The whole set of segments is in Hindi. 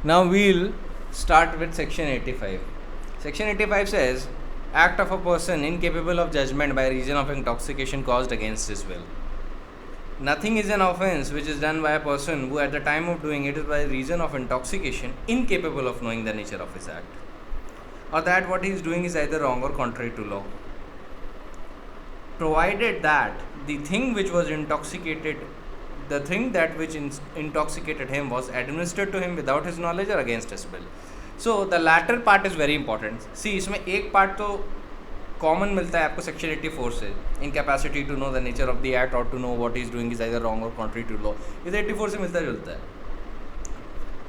Now we'll start with section 85. Section 85 says, act of a person incapable of judgment by reason of intoxication caused against his will. Nothing is an offense which is done by a person who at the time of doing it is by reason of intoxication incapable of knowing the nature of his act, or that what he is doing is either wrong or contrary to law, provided that the thing which was intoxicated, the thing that which intoxicated him was administered to him without his knowledge or against his will. So the latter part is very important. See, इसमें एक part तो कॉमन मिलता है आपको सेक्शन 84 से, incapacity to know the nature of the act or to know what is doing is either wrong or contrary to law, ये तो 84 से मिलता जुलता है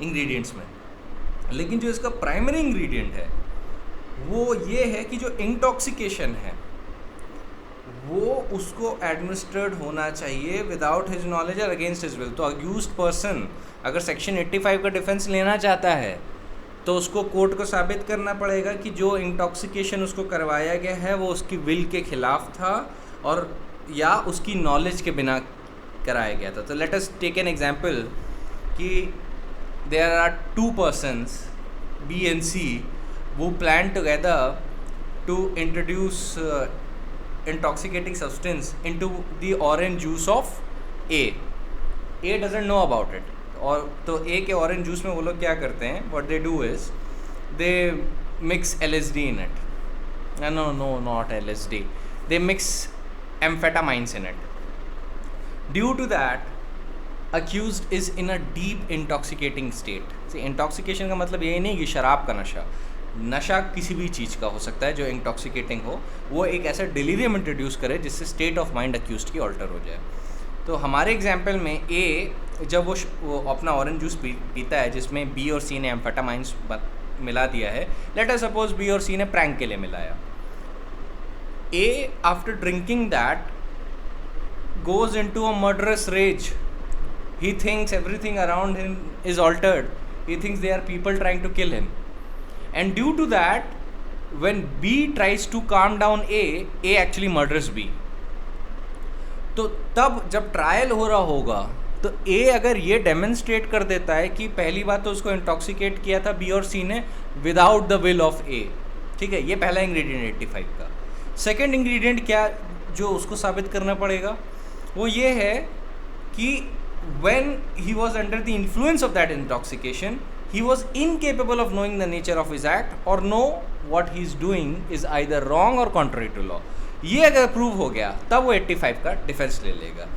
इंग्रेडिएंट्स में. लेकिन जो इसका प्राइमरी इंग्रेडिएंट है वो ये है कि जो इंटॉक्सिकेशन है वो उसको एडमिनिस्ट्रेड होना चाहिए विदाउट हिज नॉलेज और अगेंस्ट हिज विल. तो अक्यूज्ड पर्सन अगर सेक्शन 85 का डिफेंस लेना चाहता है तो उसको कोर्ट को साबित करना पड़ेगा कि जो इंटॉक्सिकेशन उसको करवाया गया है वो उसकी विल के खिलाफ था और या उसकी नॉलेज के बिना कराया गया था. तो let us take an example कि there are two persons B and C who plan together to introduce intoxicating substance into the orange juice of A. A doesn't know about it. और तो A के ऑरेंज जूस में वो लोग क्या करते हैं, what they do is they mix LSD in it. No, not LSD. They mix amphetamines in it. Due to that, accused is in a deep intoxicating state. See, intoxication का मतलब ये नहीं कि शराब का नशा किसी भी चीज़ का हो सकता है जो इंटॉक्सिकेटिंग हो, वो एक ऐसा डिलीरियम इंट्रोड्यूस करे जिससे स्टेट ऑफ माइंड अक्यूज्ड की ऑल्टर हो जाए. तो हमारे एग्जांपल में ए जब वो अपना ऑरेंज जूस पीता है जिसमें बी और सी ने एम्फेटामाइंस मिला दिया है, लेट अस सपोज बी और सी ने प्रैंक के लिए मिलाया. A after drinking that goes into a murderous rage. He thinks everything around him is altered. He thinks they are people trying to kill him. And due to that, when B tries to calm down A actually murders B. तो तब जब ट्रायल हो रहा होगा तो A अगर ये डेमोन्स्ट्रेट कर देता है कि पहली बात तो उसको इंटॉक्सिकेट किया था B और C ने without the will of A, ठीक है, ये पहला इंग्रेडिएंट 85 का. सेकेंड इंग्रेडिएंट क्या जो उसको साबित करना पड़ेगा वो ये है कि when he was under the influence of that intoxication, he was incapable of knowing the nature of his act or know what he is doing is either wrong or contrary to law. ये अगर प्रूव हो गया तब वो 85 का डिफेंस ले लेगा.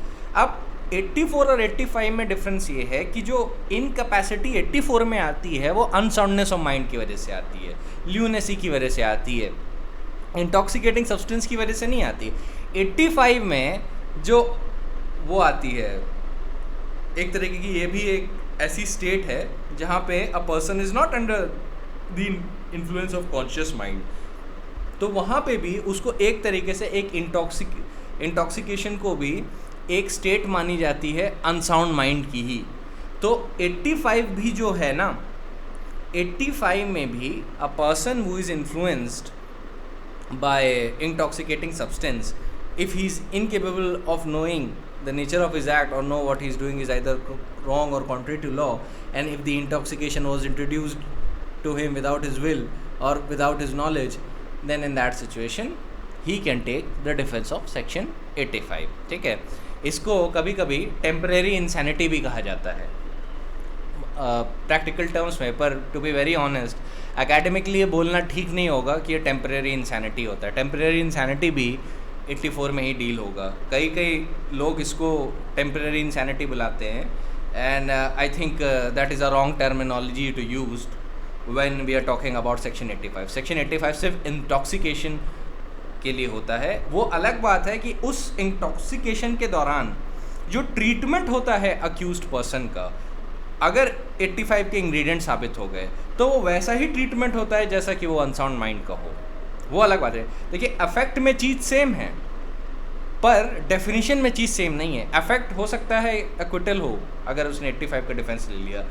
अब 84 और 85 में डिफरेंस ये है कि जो इनकैपेसिटी 84 में आती है वो अनसाउंडनेस ऑफ माइंड की वजह से आती है, ल्यूनेसी की वजह से आती है, इंटॉक्सिकेटिंग सब्सटेंस की वजह से नहीं आती. 85 में जो वो आती है एक तरीके की, ये भी एक ऐसी स्टेट है जहाँ पे a person is not under the influence of conscious mind. तो वहाँ पे भी उसको एक तरीके से एक इंटॉक्सिकेशन को भी एक स्टेट मानी जाती है अनसाउंड माइंड की ही. तो 85 भी जो है ना, 85 में भी a person who is influenced by intoxicating substance, if he is incapable of knowing the nature of his act or know what he is doing is either wrong or contrary to law, and if the intoxication was introduced to him without his will or without his knowledge, then in that situation he can take the defense of section 85. ठीक है, इसको कभी कभी टेम्परेरी इंसैनिटी भी कहा जाता है प्रैक्टिकल टर्म्स में, पर to be very honest academically ये बोलना ठीक नहीं होगा कि ये टेम्परेरी इंसैनिटी होता है. टेम्परेरी इंसैनिटी भी 84 में ही डील होगा. कई लोग इसको टेम्परेरी इंसैनिटी बुलाते हैं, and I think that is a wrong terminology to use when we are talking about section 85. Section 85 सिर्फ इंटॉक्सिकेशन के लिए होता है. वो अलग बात है कि उस इंटॉक्सिकेशन के दौरान जो ट्रीटमेंट होता है अक्यूज्ड पर्सन का, अगर 85 के इंग्रेडिएंट साबित हो गए तो वो वैसा ही ट्रीटमेंट होता है जैसा कि वो अनसाउंड माइंड का हो. वो अलग बात है. देखिए, अफेक्ट में चीज़ सेम है पर डेफिनेशन में चीज़ सेम नहीं है. अफेक्ट हो सकता है एक्विटल हो अगर उसने 85 का डिफेंस ले लिया,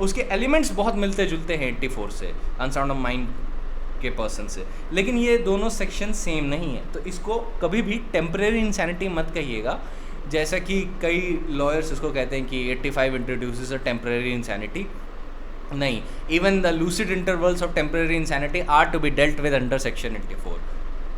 उसके एलिमेंट्स बहुत मिलते जुलते हैं 84 से, अनसाउंड ऑफ माइंड के पर्सन से, लेकिन ये दोनों सेक्शन सेम नहीं है. तो इसको कभी भी टेम्परेरी इंसैनिटी मत कहिएगा, जैसा कि कई लॉयर्स इसको कहते हैं कि 85 इंट्रोड्यूसेस अ टेम्परेरी इंसैनिटी. नहीं, even the lucid intervals of temporary insanity are to be dealt with under section 84।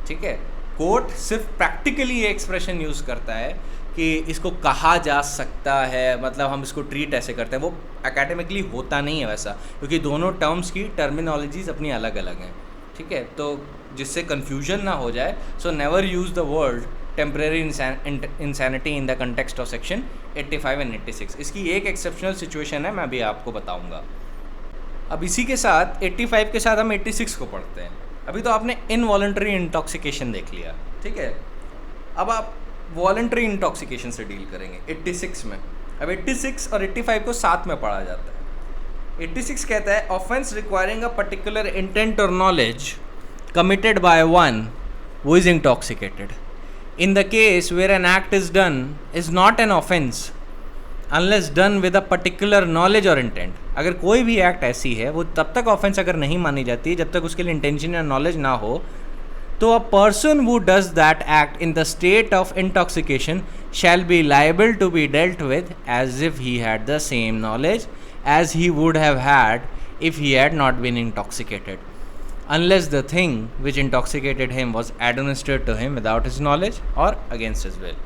ठीक है, कोर्ट सिर्फ प्रैक्टिकली ये एक्सप्रेशन यूज़ करता है कि इसको कहा जा सकता है, मतलब हम इसको ट्रीट ऐसे करते हैं, वो एकेडमिकली होता नहीं है वैसा, क्योंकि दोनों टर्म्स की टर्मिनोलॉजीज अपनी अलग अलग हैं। ठीक है, तो जिससे कन्फ्यूजन ना हो जाए, so never use the word temporary insanity in the context of section 85 and 86। इसकी एक एक्सेप्शनल सिचुएशन है, मैं अभी आपको बताऊंगा। अब इसी के साथ 85 के साथ हम 86 को पढ़ते हैं। अभी तो आपने इनवॉलंटरी इंटॉक्सिकेशन देख लिया, ठीक है, अब आप वॉलंटरी इंटॉक्सिकेशन से डील करेंगे 86 में। अब 86 और 85 को साथ में पढ़ा जाता है। 86 कहता है offence requiring a particular intent और knowledge committed by one who is intoxicated. In the case where an act is done is not an offense unless done with a particular knowledge or intent. अगर कोई भी एक्ट ऐसी है वो तब तक ऑफेंस अगर नहीं मानी जाती जब तक उसके लिए इंटेंशन या नॉलेज ना हो, तो a person who does that act in the state of intoxication shall be liable to be dealt with as if he had the same knowledge as he would have had if he had not been intoxicated, unless the thing which intoxicated him was administered to him without his knowledge or against his will.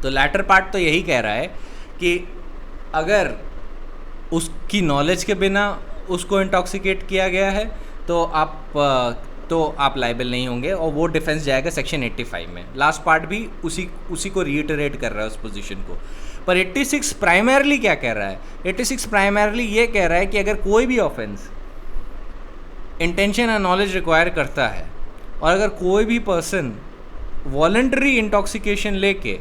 तो लैटर पार्ट तो यही कह रहा है कि अगर उसकी नॉलेज के बिना उसको इंटॉक्सिकेट किया गया है तो आप लाइबल नहीं होंगे, और वो डिफेंस जाएगा सेक्शन 85 में। लास्ट पार्ट भी उसी को रीइटरेट कर रहा है उस पोजीशन को। पर 86 प्राइमरली क्या कह रहा है? 86 प्राइमरली ये कह रहा है कि अगर कोई भी ऑफेंस इंटेंशन और नॉलेज रिक्वायर करता है और अगर कोई भी पर्सन वॉलंटरी इंटॉक्सिकेशन लेके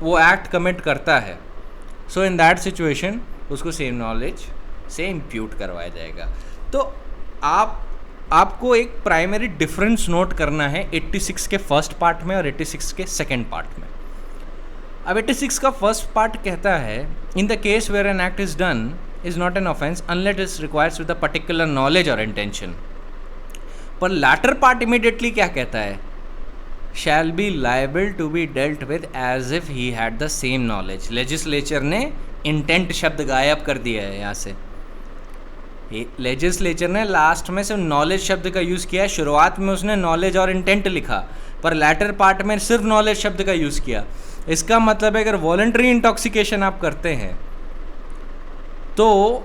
वो एक्ट कमिट करता है, सो इन दैट सिचुएशन उसको सेम नॉलेज से इम्प्यूट करवाया जाएगा। तो आपको एक प्राइमरी डिफरेंस नोट करना है 86 के फर्स्ट पार्ट में और 86 के सेकेंड पार्ट में। अब 86 का फर्स्ट पार्ट कहता है in the case where an act is done is not an offense unless it requires with a particular knowledge or intention. पर latter part immediately क्या कहता है? Shall be liable to be dealt with as if he had the same knowledge. Legislature ने intent शब्द गायब कर दिया है यहाँ से। लेजिस्लेचर ने लास्ट में सिर्फ नॉलेज शब्द का यूज़ किया है, शुरुआत में उसने नॉलेज और इंटेंट लिखा, पर लैटर पार्ट में सिर्फ नॉलेज शब्द का यूज़ किया। इसका मतलब है अगर वॉलंटरी इंटॉक्सिकेशन आप करते हैं तो,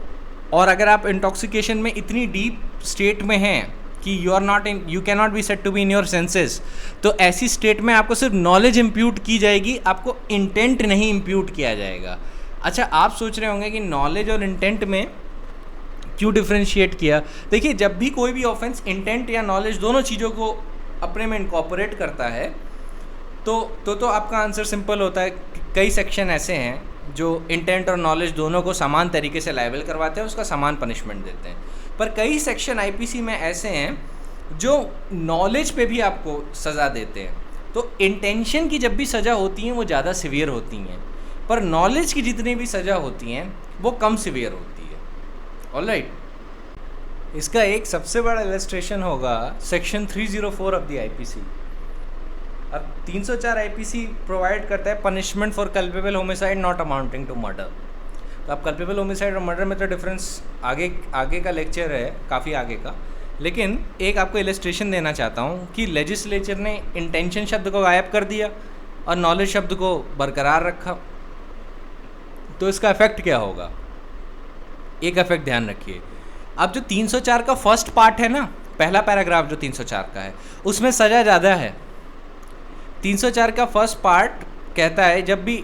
और अगर आप इंटॉक्सिकेशन में इतनी डीप स्टेट में हैं कि you can not be said to be in your senses, तो ऐसी स्टेट में आपको सिर्फ नॉलेज इम्प्यूट की जाएगी, आपको इंटेंट नहीं इम्प्यूट किया जाएगा। अच्छा, आप सोच रहे होंगे कि नॉलेज और इंटेंट में क्यों डिफ्रेंशिएट किया? देखिए, जब भी कोई भी ऑफेंस इंटेंट या नॉलेज दोनों चीज़ों को अपने में इनकॉर्पोरेट करता है तो आपका आंसर सिंपल होता है। कई सेक्शन ऐसे हैं जो इंटेंट और नॉलेज दोनों को समान तरीके से लायबल करवाते हैं, उसका समान पनिशमेंट देते हैं। पर कई सेक्शन आईपीसी में ऐसे हैं जो नॉलेज पे भी आपको सज़ा देते हैं। तो इंटेंशन की जब भी सज़ा होती हैं वो ज़्यादा सिवियर होती हैं, पर नॉलेज की जितनी भी सज़ा होती हैं वो कम सिवियर होती है। ऑलराइट, इसका एक सबसे बड़ा इलस्ट्रेशन होगा सेक्शन 304 ऑफ द आईपीसी। अब 304 आईपीसी प्रोवाइड करता है punishment for culpable homicide not amounting to murder. तो अब कल्पेबल होमिसाइड और मर्डर में तो डिफरेंस आगे का लेक्चर है, काफ़ी आगे का, लेकिन एक आपको इलस्ट्रेशन देना चाहता हूँ कि लेजिस्लेचर ने इंटेंशन शब्द को गायब कर दिया और नॉलेज शब्द को बरकरार रखा, तो इसका इफेक्ट क्या होगा? एक इफेक्ट ध्यान रखिए। अब जो 304 का फर्स्ट पार्ट है ना, पहला पैराग्राफ जो 304 का है, उसमें सज़ा ज़्यादा है। 304 का फर्स्ट पार्ट कहता है जब भी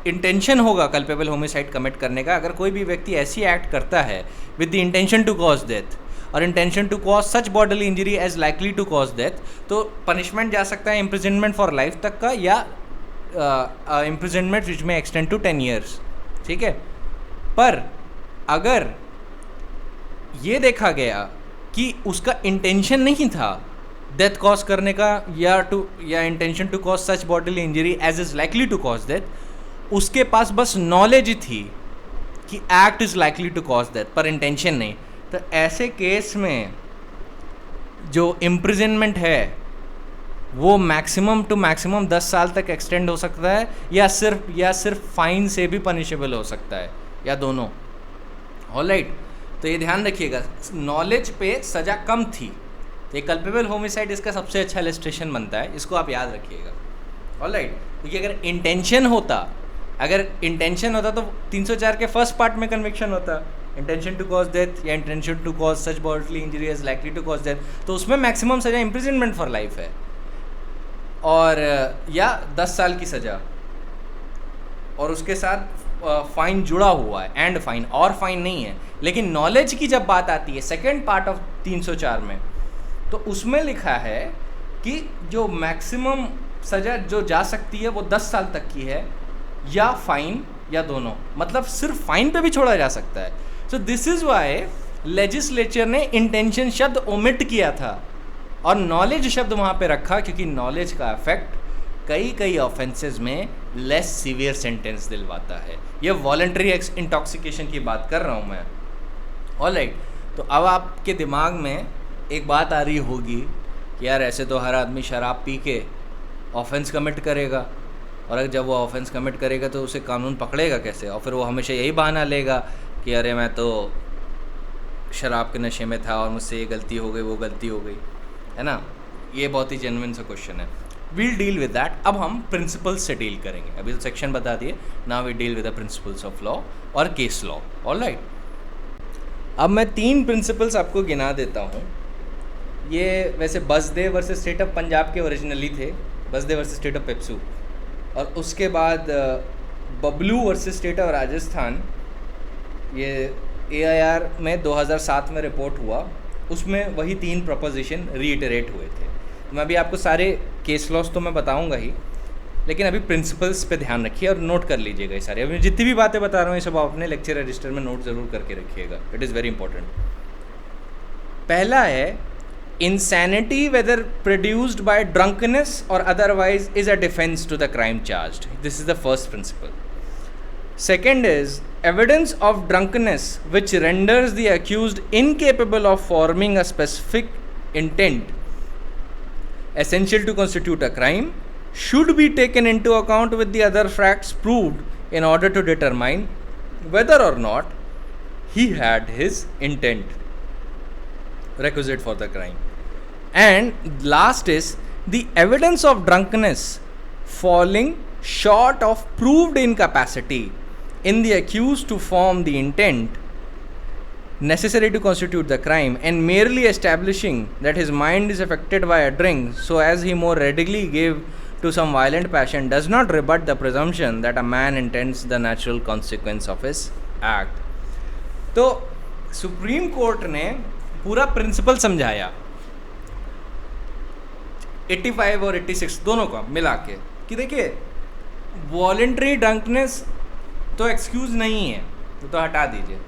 इंटेंशन होगा कल्पेबल होमिसाइड कमिट करने का, अगर कोई भी व्यक्ति ऐसी एक्ट करता है with the intention to cause death or intention to cause such bodily injury as likely to cause death, तो पनिशमेंट जा सकता है इम्प्रिजनमेंट फॉर लाइफ तक का या इम्प्रिजनमेंट विच में एक्सटेंड टू 10 years। ठीक है, पर अगर ये देखा गया कि उसका इंटेंशन नहीं था डेथ कॉज करने का या intention to cause such bodily injury as is likely to cause death, उसके पास बस नॉलेज थी कि act is likely to cause death पर इंटेंशन नहीं, तो ऐसे केस में जो इम्प्रिजनमेंट है वो मैक्सिमम टू मैक्सिमम 10 साल तक एक्सटेंड हो सकता है या सिर्फ फाइन से भी पनिशेबल हो सकता है, या दोनों। ऑलराइट, तो ये ध्यान रखिएगा, नॉलेज पे सज़ा कम थी, तो ये कल्पेबल होमिसाइड इसका सबसे अच्छा इलस्ट्रेशन बनता है, इसको आप याद रखिएगा। ऑलराइट, क्योंकि अगर इंटेंशन होता तो 304 के फर्स्ट पार्ट में कन्विक्शन होता, इंटेंशन टू कॉज डेथ या intention to cause such bodily injury is likely to cause death, तो उसमें मैक्सिमम सज़ा इम्प्रिजनमेंट फॉर लाइफ है, और या 10 साल की सज़ा, और उसके साथ फाइन जुड़ा हुआ है, एंड फाइन, और फाइन नहीं है। लेकिन नॉलेज की जब बात आती है सेकेंड पार्ट ऑफ 304 में, तो उसमें लिखा है कि जो मैक्सिमम सज़ा जो जा सकती है वो 10 साल तक की है, या फाइन या दोनों, मतलब सिर्फ फाइन पे भी छोड़ा जा सकता है। So this is why legislature ने इंटेंशन शब्द ओमिट किया था और नॉलेज शब्द वहाँ पे रखा, क्योंकि नॉलेज का इफेक्ट कई ऑफेंसेस में लेस सीवियर सेंटेंस दिलवाता है। ये वॉलंटरी इंटॉक्सिकेशन की बात कर रहा हूँ मैं। ऑलराइट, तो अब आपके दिमाग में एक बात आ रही होगी कि यार ऐसे तो हर आदमी शराब पी के ऑफेंस कमिट करेगा, और अगर जब वो ऑफेंस कमिट करेगा तो उसे कानून पकड़ेगा कैसे, और फिर वो हमेशा यही बहाना लेगा कि अरे मैं तो शराब के नशे में था और मुझसे ये गलती हो गई, वो गलती हो गई, है ना। ये बहुत ही जेन्युइन सा क्वेश्चन है। We'll deal with that. अब हम प्रिंसिपल्स से डील करेंगे, अभी तो सेक्शन बता दिए, now we deal with the principles of law और केस लॉ। ऑलराइट, अब मैं 3 प्रिंसिपल्स आपको गिना देता हूँ। ये वैसे Basdev versus state of Punjab के ओरिजिनली थे, Basdev versus state of PEPSU, और उसके बाद Bablu versus state of Rajasthan, ये AIR में 2007 में रिपोर्ट हुआ, उसमें वही 3 प्रपोजिशन रीइटरेट हुए थे। मैं अभी आपको सारे केस लॉस तो मैं बताऊंगा ही, लेकिन अभी प्रिंसिपल्स पे ध्यान रखिए और नोट कर लीजिएगा ये सारे। अभी जितनी भी बातें बता रहा हूँ ये सब आप अपने लेक्चर रजिस्टर में नोट ज़रूर करके रखिएगा, इट इज़ वेरी इंपॉर्टेंट। पहला है insanity whether produced by drunkenness or otherwise is a defence to the crime charged, this is the first principle. Second is evidence of drunkenness which renders the accused incapable of forming a specific intent essential to constitute a crime should be taken into account with the other facts proved in order to determine whether or not he had his intent requisite for the crime. And last is the evidence of drunkenness falling short of proved incapacity in the accused to form the intent necessary to constitute the crime, and merely establishing that his mind is affected by a drink so as he more readily gave to some violent passion does not rebut the presumption that a man intends the natural consequence of his act. तो सुप्रीम कोर्ट ने पूरा प्रिंसिपल समझाया 85 और 86 दोनों का मिला के कि देखिए वॉलेंट्री ड्रंकनेस तो एक्सक्यूज नहीं है, तो हटा दीजिए।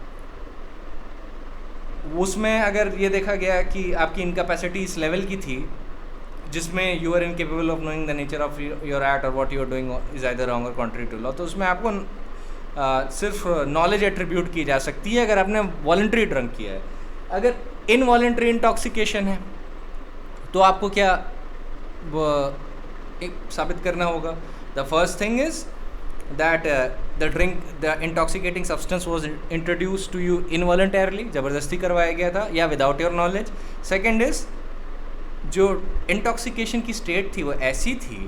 उसमें अगर ये देखा गया कि आपकी इनकैपेसिटी इस लेवल की थी जिसमें you are incapable of knowing the nature of your act or what you are doing is either wrong or contrary to law, तो उसमें आपको सिर्फ नॉलेज एट्रीब्यूट की जा सकती है अगर आपने वॉलंटरी ड्रंक किया है। अगर इनवॉलंटरी इंटॉक्सिकेशन है तो आपको क्या साबित करना होगा? The first thing is that the intoxicating substance was introduced to you involuntarily, ज़बरदस्ती करवाया गया था या without your knowledge. Second is जो intoxication की state थी वो ऐसी थी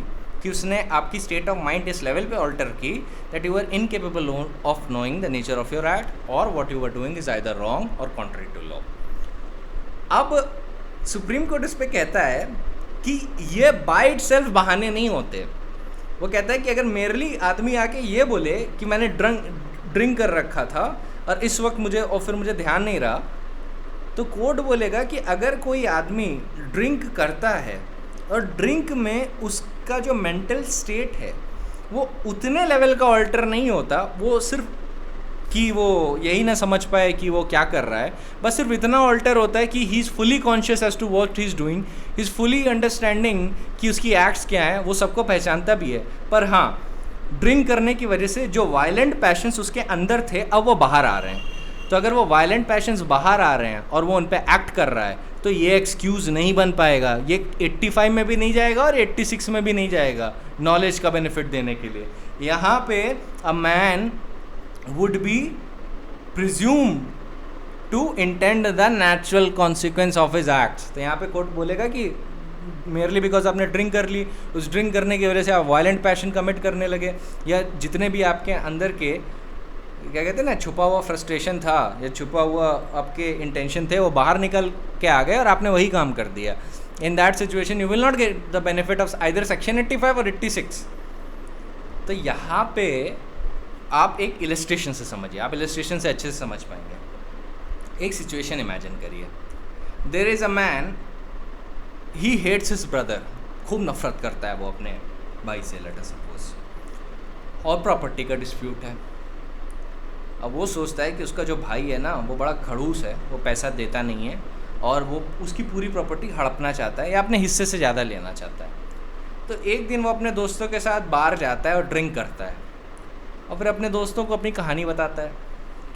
कि उसने आपकी state of mind इस level पे alter की that you were incapable of knowing the nature of your act or what you were doing is either wrong or contrary to law. अब सुप्रीम कोर्ट इस पे कहता है कि ये by itself बहाने नहीं होते। वो कहता है कि अगर मेरली आदमी आके ये बोले कि मैंने ड्रिंक कर रखा था और इस वक्त मुझे ध्यान नहीं रहा, तो कोर्ट बोलेगा कि अगर कोई आदमी ड्रिंक करता है और ड्रिंक में उसका जो मेंटल स्टेट है वो उतने लेवल का ऑल्टर नहीं होता, वो सिर्फ कि वो यही ना समझ पाए कि वो क्या कर रहा है, बस सिर्फ इतना ऑल्टर होता है कि he is fully conscious as to what he is doing, he is fully understanding कि उसकी एक्ट्स क्या हैं, वो सबको पहचानता भी है। पर हाँ, ड्रिंक करने की वजह से जो वायलेंट पैशंस उसके अंदर थे अब वो बाहर आ रहे हैं। तो अगर वो वायलेंट पैशंस बाहर आ रहे हैं और वो उन पर एक्ट कर रहा है तो ये एक्सक्यूज़ नहीं बन पाएगा, ये 85 में भी नहीं जाएगा और 86 में भी नहीं जाएगा नॉलेज का बेनिफिट देने के लिए। यहाँ पे a man would be presumed to intend the natural consequence of his acts. तो यहाँ पे कोर्ट बोलेगा कि मेयरली बिकॉज आपने ड्रिंक कर ली, उस ड्रिंक करने की वजह से आप वायलेंट पैशन कमिट करने लगे, या जितने भी आपके अंदर के क्या कहते हैं ना छुपा हुआ फ्रस्ट्रेशन था या छुपा हुआ आपके इंटेंशन थे वो बाहर निकल के आ गए और आपने वही काम कर दिया। इन that situation you will not get the benefit of either section 85 और 86। तो यहाँ पे आप एक इलस्ट्रेशन से समझिए, आप इलस्ट्रेशन से अच्छे से समझ पाएंगे। एक सिचुएशन इमेजिन करिए, there is a man, he hates his brother, खूब नफरत करता है वो अपने भाई से, लेट अस सपोज, और प्रॉपर्टी का डिस्प्यूट है। अब वो सोचता है कि उसका जो भाई है ना वो बड़ा खड़ूस है, वो पैसा देता नहीं है और वो उसकी पूरी प्रॉपर्टी हड़पना चाहता है या अपने हिस्से से ज़्यादा लेना चाहता है। तो एक दिन वो अपने दोस्तों के साथ बाहर जाता है और ड्रिंक करता है और फिर अपने दोस्तों को अपनी कहानी बताता है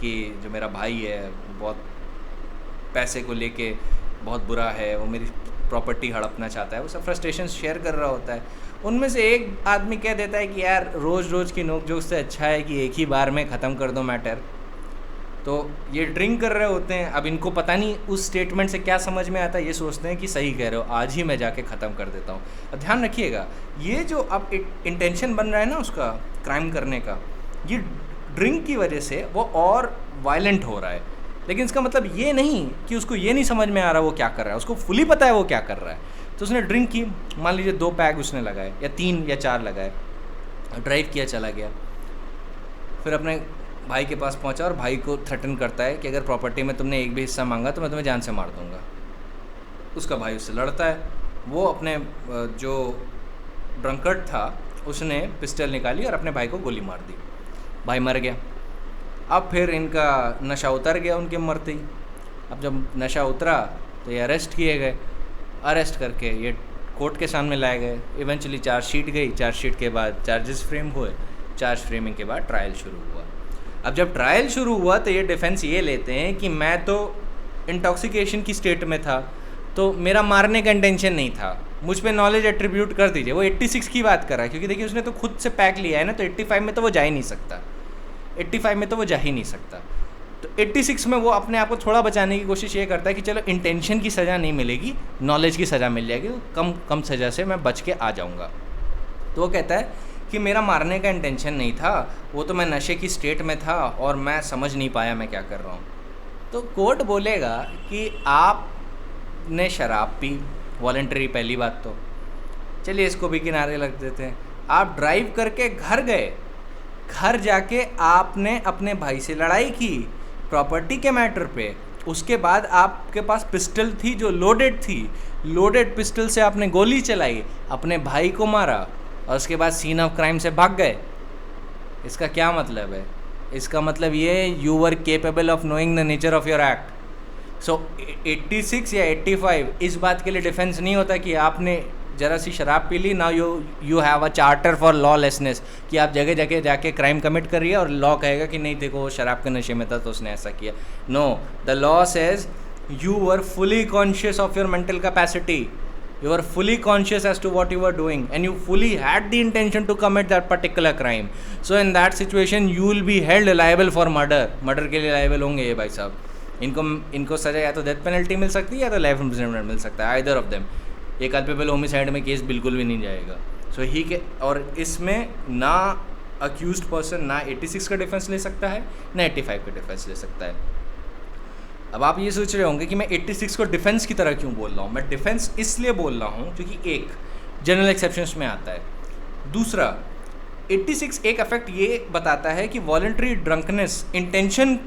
कि जो मेरा भाई है वो बहुत पैसे को लेके बहुत बुरा है, वो मेरी प्रॉपर्टी हड़पना चाहता है, वो सब फ्रस्ट्रेशन शेयर कर रहा होता है। उनमें से एक आदमी कह देता है कि यार रोज़ रोज़ की नोक झोंक से अच्छा है कि एक ही बार में ख़त्म कर दो मैटर। तो ये ड्रिंक कर रहे होते हैं, अब इनको पता नहीं उस स्टेटमेंट से क्या समझ में आता है, ये सोचते हैं कि सही कह रहे हो, आज ही मैं जाके ख़त्म कर देता हूँ। अब ध्यान रखिएगा, ये जो अब इंटेंशन बन रहा है ना उसका क्राइम करने का, ये ड्रिंक की वजह से वो और वायलेंट हो रहा है। लेकिन इसका मतलब ये नहीं कि उसको ये नहीं समझ में आ रहा वो क्या कर रहा है, उसको फुली पता है वो क्या कर रहा है। तो उसने ड्रिंक की, मान लीजिए 2 पैग उसने लगाए या 3 या 4 लगाए, ड्राइव किया, चला गया, फिर अपने भाई के पास पहुंचा और भाई को थ्रेटन करता है कि अगर प्रॉपर्टी में तुमने एक भी हिस्सा मांगा तो मैं तुम्हें जान से मार दूंगा। उसका भाई उससे लड़ता है, वो अपने जो ड्रंकर्ड था उसने पिस्टल निकाली और अपने भाई को गोली मार दी, भाई मर गया। अब फिर इनका नशा उतर गया उनके मरते ही। अब जब नशा उतरा तो ये अरेस्ट किए गए, अरेस्ट करके ये कोर्ट के सामने लाए गए। इवेंचुअली चार्जशीट गई, चार्जशीट के बाद चार्जेस फ्रेम हुए, चार्ज फ्रेमिंग के बाद ट्रायल शुरू हुआ। अब जब ट्रायल शुरू हुआ तो ये डिफेंस ये लेते हैं कि मैं तो इंटॉक्सिकेशन की स्टेट में था, तो मेरा मारने का इंटेंशन नहीं था, मुझ पे नॉलेज एट्रीब्यूट कर दीजिए। वो 86 की बात कर रहा है क्योंकि देखिए उसने तो खुद से पैक लिया है ना, तो 85 में तो वो जा ही नहीं सकता, 85 में तो वो जा ही नहीं सकता। तो 86 में वो अपने आप को थोड़ा बचाने की कोशिश ये करता है कि चलो इंटेंशन की सज़ा नहीं मिलेगी, नॉलेज की सज़ा मिल जाएगी, तो कम सज़ा से मैं बच के आ जाऊँगा। तो वो कहता है कि मेरा मारने का इंटेंशन नहीं था, वो तो मैं नशे की स्टेट में था और मैं समझ नहीं पाया मैं क्या कर रहा हूँ। तो कोर्ट बोलेगा कि आपने शराब पी, वॉलंटरी, पहली बात तो चलिए इसको भी किनारे रख देते हैं। आप ड्राइव करके घर गए, घर जाके आपने अपने भाई से लड़ाई की प्रॉपर्टी के मैटर पे, उसके बाद आपके पास पिस्टल थी जो लोडेड थी, लोडेड पिस्टल से आपने गोली चलाई, अपने भाई को मारा और उसके बाद सीन ऑफ क्राइम से भाग गए। इसका क्या मतलब है? इसका मतलब ये you were capable of knowing the nature of your act. So 86 या 85 इस बात के लिए डिफेंस नहीं होता कि आपने जरा सी शराब पी ली, now you have a charter for lawlessness, कि आप जगह जगह जाके क्राइम कमिट करिए और लॉ कहेगा कि नहीं देखो वो शराब के नशे में था तो उसने ऐसा किया। No, the law says you were fully conscious of your mental capacity, you are fully conscious as to what you were doing and you fully had the intention to commit that particular crime. So in that situation you will be held liable for murder के लिए liable होंगे ये भाई साहब। इनको सज़ा या तो डेथ पेनल्टी मिल सकती है या तो लाइफ इम्प्रिजनमेंट मिल सकता है, either of them। ये कल्पेबल होमिसाइड में केस बिल्कुल भी नहीं जाएगा। सो ही के, और इसमें ना अक्यूज्ड पर्सन ना 86 का डिफेंस ले सकता है ना 85 का डिफेंस ले सकता है। अब आप ये सोच रहे होंगे कि मैं 86 को डिफेंस की तरह क्यों बोल रहा हूँ। मैं डिफेंस इसलिए बोल रहा हूँ क्योंकि एक जनरल एक्सेप्शंस में आता है, दूसरा 86 एक इफेक्ट ये बताता है कि वॉलंटरी ड्रंकनेस इंटेंशन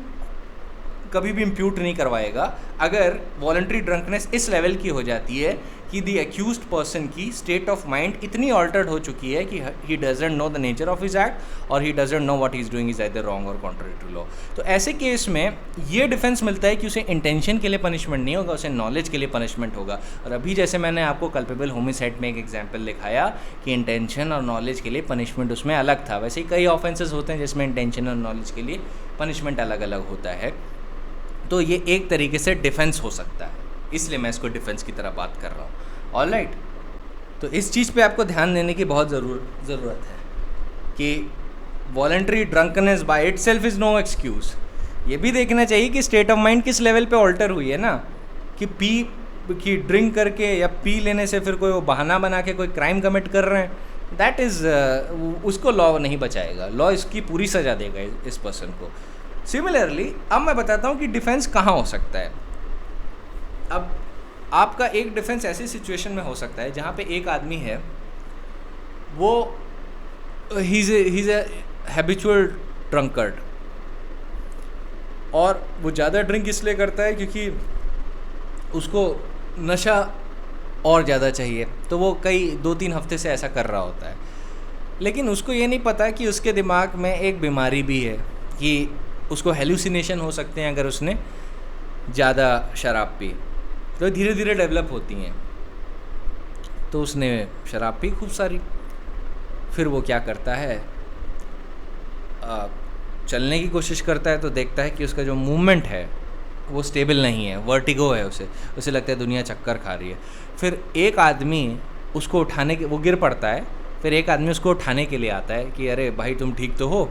कभी भी इम्प्यूट नहीं करवाएगा अगर वॉलंटरी ड्रंकनेस इस लेवल की हो जाती है कि द एक्यूज्ड पर्सन की स्टेट ऑफ माइंड इतनी ऑल्टर्ड हो चुकी है कि he doesn't know the nature of his act or he doesn't know what he is doing is either wrong or contrary to law. तो ऐसे केस में ये डिफेंस मिलता है कि उसे इंटेंशन के लिए पनिशमेंट नहीं होगा, उसे नॉलेज के लिए पनिशमेंट होगा। और अभी जैसे मैंने आपको कल्पेबल होमिसाइड में एक एग्जाम्पल दिखाया कि इंटेंशन और नॉलेज के लिए पनिशमेंट उसमें अलग था, वैसे ही कई ऑफेंसेस होते हैं जिसमें इंटेंशन और नॉलेज के लिए पनिशमेंट अलग अलग होता है। तो ये एक तरीके से डिफेंस हो सकता है, इसलिए मैं इसको डिफेंस की तरह बात कर रहा हूँ। ऑलराइट, तो इस चीज़ पे आपको ध्यान देने की बहुत ज़रूरत है कि voluntary drunkenness by itself is no excuse. ये भी देखना चाहिए कि स्टेट ऑफ माइंड किस लेवल पे ऑल्टर हुई है ना, कि ड्रिंक करके या पी लेने से फिर कोई वो बहाना बना के कोई क्राइम कमिट कर रहे हैं, दैट इज़ उसको लॉ नहीं बचाएगा, लॉ इसकी पूरी सज़ा देगा इस पर्सन को। सिमिलरली अब मैं बताता हूँ कि डिफेंस कहाँ हो सकता है। अब आपका एक डिफेंस ऐसी सिचुएशन में हो सकता है जहाँ पे एक आदमी है, वो he is a habitual drunkard, और वो ज़्यादा ड्रिंक इसलिए करता है क्योंकि उसको नशा और ज़्यादा चाहिए, तो वो कई 2-3 हफ्ते से ऐसा कर रहा होता है। लेकिन उसको ये नहीं पता कि उसके दिमाग में एक बीमारी भी है, कि उसको हेलुसिनेशन हो सकते हैं अगर उसने ज़्यादा शराब पी, तो धीरे धीरे डेवलप होती हैं। तो उसने शराब पी खूब सारी, फिर वो क्या करता है, चलने की कोशिश करता है तो देखता है कि उसका जो मूवमेंट है वो स्टेबल नहीं है, वर्टिगो है, उसे लगता है दुनिया चक्कर खा रही है। फिर एक आदमी उसको उठाने के, वो गिर पड़ता है, फिर एक आदमी उसको उठाने के लिए आता है कि अरे भाई तुम ठीक तो हो।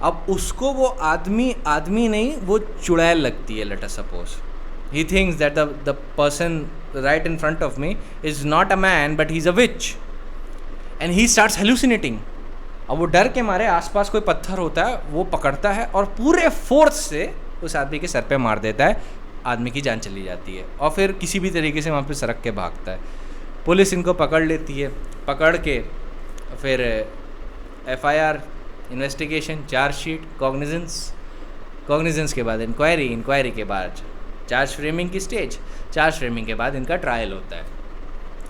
अब उसको वो आदमी नहीं, वो चुड़ैल लगती है, late us suppose he thinks that the person right in front of me is not a man but he is a which, and he starts hallucinating. अब वो डर के मारे आसपास कोई पत्थर होता है वो पकड़ता है और पूरे फोर्स से उस आदमी के सर पे मार देता है, आदमी की जान चली जाती है, और फिर किसी भी तरीके से वहाँ पे सरक के भागता है। पुलिस इनको पकड़ लेती है, पकड़ के फिर FIR, इन्वेस्टिगेशन, चार्जशीट, कॉग्निजेंस के बाद इंक्वायरी के बाद चार्ज फ्रेमिंग की स्टेज, चार्ज फ्रेमिंग के बाद इनका ट्रायल होता है।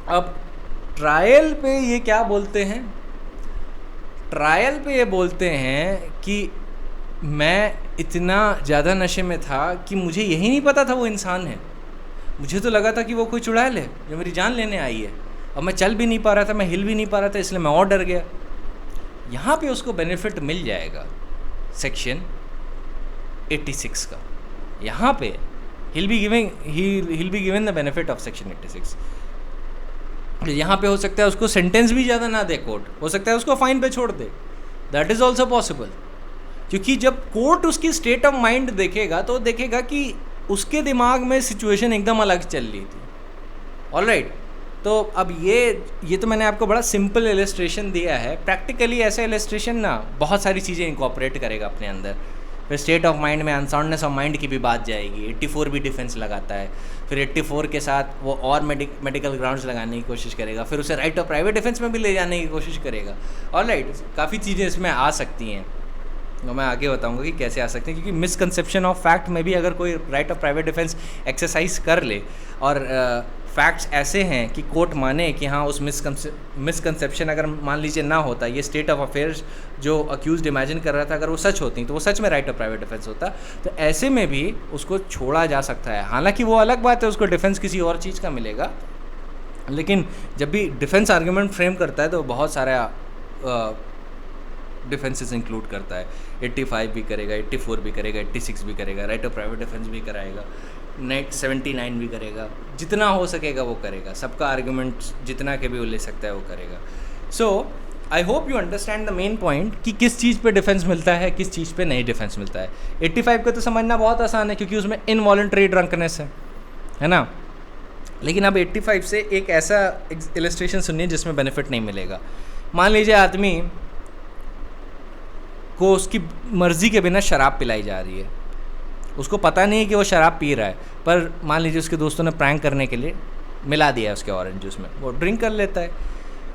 अब ट्रायल पे ये क्या बोलते हैं, ट्रायल पे ये बोलते हैं कि मैं इतना ज़्यादा नशे में था कि मुझे यही नहीं पता था वो इंसान है, मुझे तो लगा था कि वो कोई चुड़ैल है जो मेरी जान लेने आई है। अब मैं चल भी नहीं पा रहा था, मैं हिल भी नहीं पा रहा था, इसलिए मैं और डर गया। यहाँ पे उसको बेनिफिट मिल जाएगा सेक्शन 86 का, यहाँ पे he'll be given the benefit of section 86। यहाँ पे हो सकता है उसको सेंटेंस भी ज़्यादा ना दे कोर्ट, हो सकता है उसको फाइन पे छोड़ दे, दैट इज़ ऑल्सो पॉसिबल। क्योंकि जब कोर्ट उसकी स्टेट ऑफ माइंड देखेगा तो देखेगा कि उसके दिमाग में सिचुएशन एकदम अलग चल रही थी। ऑलराइट, तो अब ये तो मैंने आपको बड़ा सिंपल इलस्ट्रेशन दिया है। प्रैक्टिकली ऐसा इलस्ट्रेशन ना बहुत सारी चीज़ें इंकॉर्पोरेट करेगा अपने अंदर। फिर स्टेट ऑफ माइंड में अनसाउंडनेस ऑफ माइंड की भी बात जाएगी। 84 भी डिफेंस लगाता है, फिर 84 के साथ वो और मेडिकल ग्राउंड्स लगाने की कोशिश करेगा, फिर उसे राइट ऑफ प्राइवेट डिफेंस में भी ले जाने की कोशिश करेगा। ऑलराइट, काफ़ी चीज़ें इसमें आ सकती हैं, तो मैं आगे बताऊंगा कि कैसे आ सकते हैं। क्योंकि मिसकंसेप्शन ऑफ फैक्ट में भी अगर कोई right of private defence exercise कर ले और फैक्ट्स ऐसे हैं कि कोर्ट माने कि हाँ उस मिसकंसेप्शन अगर मान लीजिए ना होता, ये स्टेट ऑफ अफेयर्स जो अक्यूज्ड इमेजिन कर रहा था अगर वो सच होती तो वो सच में राइट ऑफ प्राइवेट डिफेंस होता, तो ऐसे में भी उसको छोड़ा जा सकता है। हालांकि वो अलग बात है, उसको डिफेंस किसी और चीज़ का मिलेगा, लेकिन जब भी डिफेंस आर्ग्यूमेंट फ्रेम करता है तो बहुत सारा डिफेंसेस इंक्लूड करता है। 85 भी करेगा, 84 भी करेगा, 86 भी करेगा, राइट ऑफ प्राइवेट डिफेंस भी कराएगा, 79 भी करेगा, जितना हो सकेगा वो करेगा। सबका आर्गूमेंट जितना के भी वो ले सकता है वो करेगा। So I hope you understand the main point कि किस चीज़ पे डिफेंस मिलता है, किस चीज़ पे नहीं डिफेंस मिलता है। 85 का तो समझना बहुत आसान है क्योंकि उसमें इनवॉलंटरी ड्रंकनेस है ना। लेकिन अब 85 से एक ऐसा इलस्ट्रेशन सुनिए जिसमें बेनिफिट नहीं मिलेगा। मान लीजिए आदमी को उसकी मर्ज़ी के बिना शराब पिलाई जा रही है, उसको पता नहीं है कि वो शराब पी रहा है, पर मान लीजिए उसके दोस्तों ने प्रैंक करने के लिए मिला दिया है उसके ऑरेंज जूस में, वो ड्रिंक कर लेता है।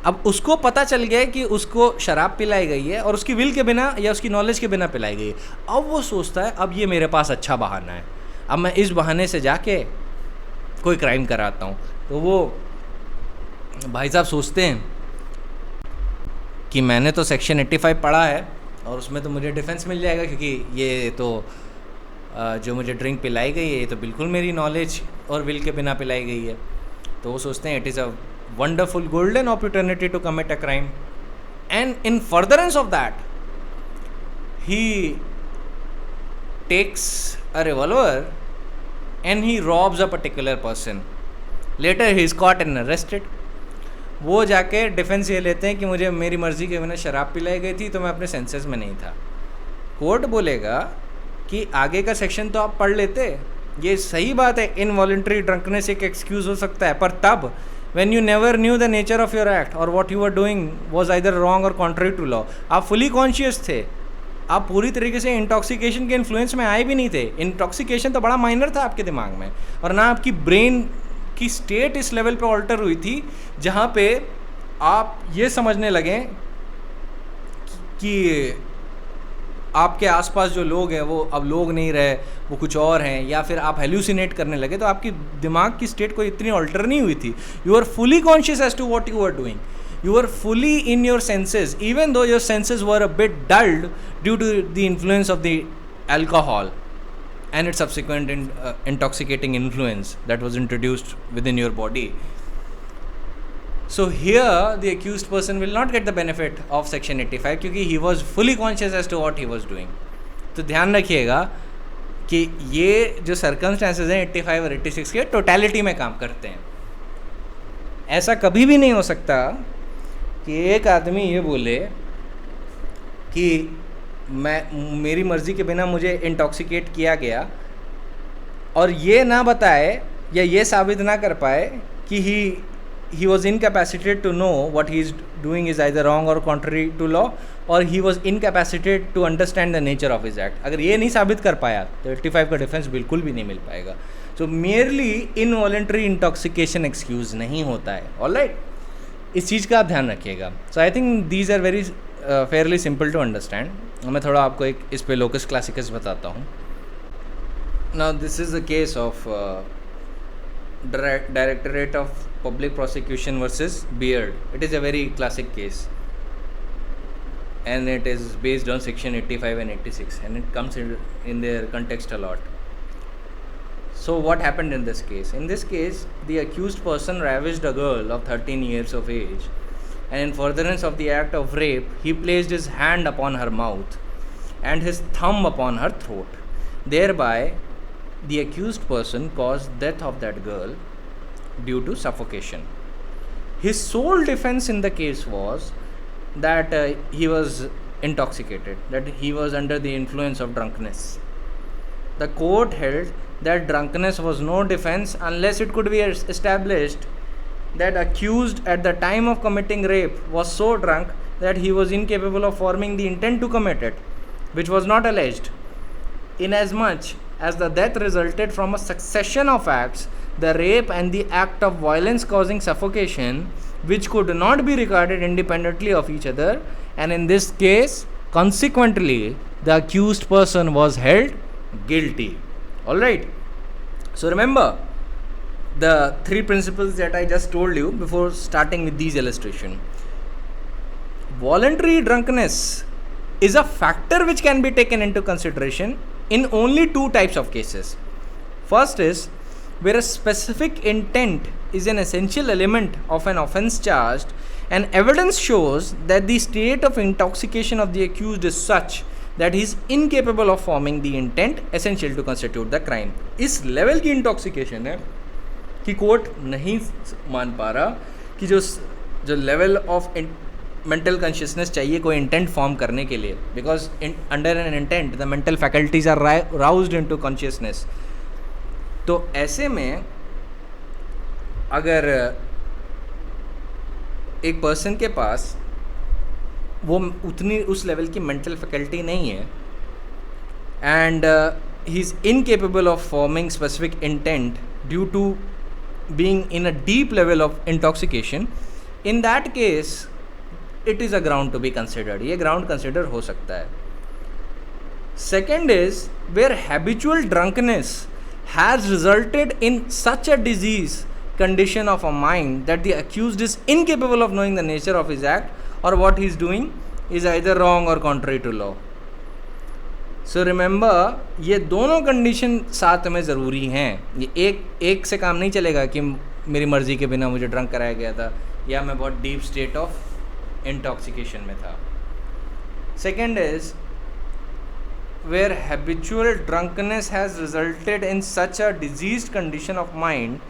अब उसको पता चल गया है कि उसको शराब पिलाई गई है और उसकी विल के बिना या उसकी नॉलेज के बिना पिलाई गई है। अब वो सोचता है अब ये मेरे पास अच्छा बहाना है, अब मैं इस बहाने से जाके कोई क्राइम कराता हूँ। तो वो भाई साहब सोचते हैं कि मैंने तो सेक्शन 85 पढ़ा है और उसमें तो मुझे डिफेंस मिल जाएगा, क्योंकि ये तो जो मुझे ड्रिंक पिलाई गई है ये तो बिल्कुल मेरी नॉलेज और विल के बिना पिलाई गई है। तो वो सोचते हैं it is a wonderful golden opportunity to commit a crime, and in furtherance of that he takes a revolver and he robs a particular person. Later he is caught and arrested. वो जाके डिफेंस ये लेते हैं कि मुझे मेरी मर्ज़ी के बिना शराब पिलाई गई थी तो मैं अपने सेंसेस में नहीं था। कोर्ट बोलेगा कि आगे का सेक्शन तो आप पढ़ लेते, ये सही बात है, इनवॉलंटरी ड्रंकनेस एक एक्सक्यूज़ हो सकता है, पर तब when you never knew the nature of your act or what you were doing was either wrong or contrary to law, आप fully conscious थे, आप पूरी तरीके से इंटॉक्सिकेशन के इन्फ्लुएंस में आए भी नहीं थे, इंटॉक्सिकेशन तो बड़ा माइनर था आपके दिमाग में, और ना आपकी ब्रेन की स्टेट इस लेवल पे ऑल्टर हुई थी जहाँ पे आप ये समझने लगे कि आपके आसपास जो लोग हैं वो अब लोग नहीं रहे, वो कुछ और हैं, या फिर आप हेल्यूसिनेट करने लगे। तो आपकी दिमाग की स्टेट कोई इतनी ऑल्टर नहीं हुई थी, you are fully conscious as to what you are doing, you are fully in your senses, even though your senses were a bit dulled due to the influence of the alcohol and its subsequent intoxicating influence that was introduced within your body. So here the accused person will not get the benefit of section 85 क्योंकि he was fully conscious as to what he was doing. तो ध्यान रखिएगा कि ये जो circumstances हैं 85 और 86 के टोटलिटी में काम करते हैं। ऐसा कभी भी नहीं हो सकता कि एक आदमी ये बोले कि मेरी मर्ज़ी के बिना मुझे इंटॉक्सिकेट किया गया, और ये ना बताए या ये साबित ना कर पाए कि he was incapacitated to know what he is doing is either wrong or contrary to law, or he was incapacitated to understand the nature of his act. अगर ये नहीं साबित कर पाया तो 85 का डिफेंस बिल्कुल भी नहीं मिल पाएगा। So merely involuntary intoxication excuse नहीं होता है। ऑलराइट, इस चीज़ का आप ध्यान रखिएगा। So I think these are very fairly simple to understand. मैं थोड़ा आपको एक इस पे लोकस क्लासिकस बताता हूँ। Now this is the case of directorate of public prosecution versus beard. It is a very classic case and it is based on section 85 and 86 and it comes in their context a lot. So what happened in this case? In this case, the accused person ravished a girl of 13 years of age, and in furtherance of the act of rape, he placed his hand upon her mouth and his thumb upon her throat. Thereby, the accused person caused death of that girl due to suffocation. His sole defense in the case was that he was intoxicated, that he was under the influence of drunkenness. The court held that drunkenness was no defense unless it could be established that accused at the time of committing rape was so drunk that he was incapable of forming the intent to commit it, which was not alleged. Inasmuch as the death resulted from a succession of acts, the rape and the act of violence causing suffocation, which could not be regarded independently of each other, and in this case, consequently, the accused person was held guilty. Alright, so remember the three principles that I just told you before starting with these illustration. Voluntary drunkenness is a factor which can be taken into consideration in only two types of cases. First is where a specific intent is an essential element of an offense charged, and evidence shows that the state of intoxication of the accused is such that he is incapable of forming the intent essential to constitute the crime. इस लेवल की इंटॉक्सिकेशन है कि कोर्ट नहीं मान पा रहा कि जो लेवल ऑफ मेंटल कॉन्शियसनेस चाहिए कोई इंटेंट फॉर्म करने के लिए, because under an intent the mental faculties are roused into consciousness. तो ऐसे में अगर एक पर्सन के पास वो उतनी उस लेवल की मेंटल फैकल्टी नहीं है and he is incapable of forming specific intent due to being in a deep level of intoxication, in that case it is a ground to be considered. ये ग्राउंड कंसिडर हो सकता है। Second is where habitual drunkenness has resulted in such a disease condition of a mind that the accused is incapable of knowing the nature of his act or what he is doing is either wrong or contrary to law. So remember, ये दोनों कंडीशन साथ में ज़रूरी हैं। ये एक से काम नहीं चलेगा कि मेरी मर्ज़ी के बिना मुझे ड्रंक कराया गया था या मैं बहुत डीप स्टेट ऑफ इंटॉक्सिकेशन में था। Second is where habitual drunkenness has resulted in such a diseased condition of mind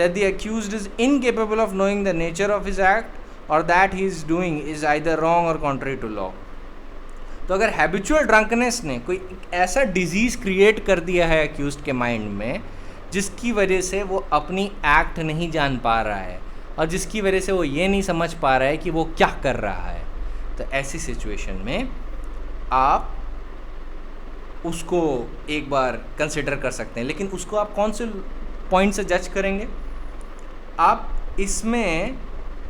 that the accused is incapable of knowing the nature of his act or that he is doing is either wrong or contrary to law. तो अगर हैबिचुअल ड्रंकनेस ने कोई ऐसा डिजीज़ क्रिएट कर दिया है अक्यूज्ड के माइंड में जिसकी वजह से वो अपनी एक्ट नहीं जान पा रहा है और जिसकी वजह से वो ये नहीं समझ पा रहा है कि वो क्या कर रहा है, तो ऐसी सिचुएशन में आप उसको एक बार कंसिडर कर सकते हैं। लेकिन उसको आप कौन से पॉइंट से जज करेंगे? आप इसमें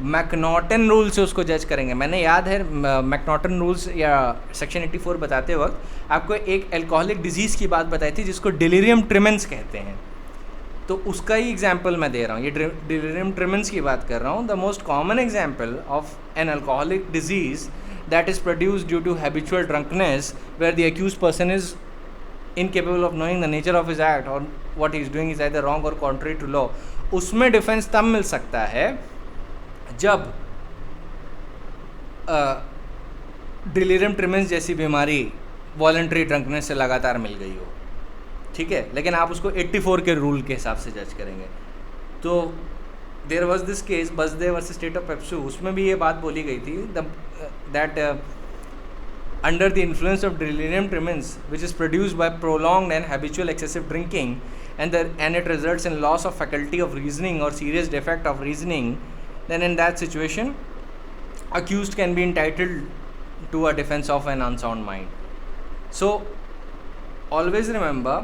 मैकनॉटन रूल से उसको जज करेंगे। मैंने याद है मैकनॉटन रूल्स या सेक्शन 84 बताते वक्त आपको एक अल्कोहलिक डिजीज़ की बात बताई थी जिसको डिलीरियम ट्रिमेंस कहते हैं, तो उसका ही एग्जाम्पल मैं दे रहा हूँ। ये डिलीरियम ट्रिमेंस की बात कर रहा हूँ। The most common example of an alcoholic disease that is produced due to habitual drunkenness where the accused person is incapable of knowing the nature of his act or what he is doing is either wrong or contrary to law, उसमें डिफेंस तब मिल सकता है जब डिलीरियम ट्रिमेंस जैसी बीमारी वॉलंटरी ड्रंकनेस से लगातार मिल गई हो, ठीक है। लेकिन आप उसको 84 के रूल के हिसाब से जज करेंगे। तो there was this case Basdev versus state of Pepsu, उसमें भी ये बात बोली गई थी that under the influence of delirium tremens which is produced by prolonged and habitual excessive drinking and it results in loss of faculty of reasoning or serious defect of reasoning, then in that situation accused can be entitled to a defense of an unsound mind. So always remember,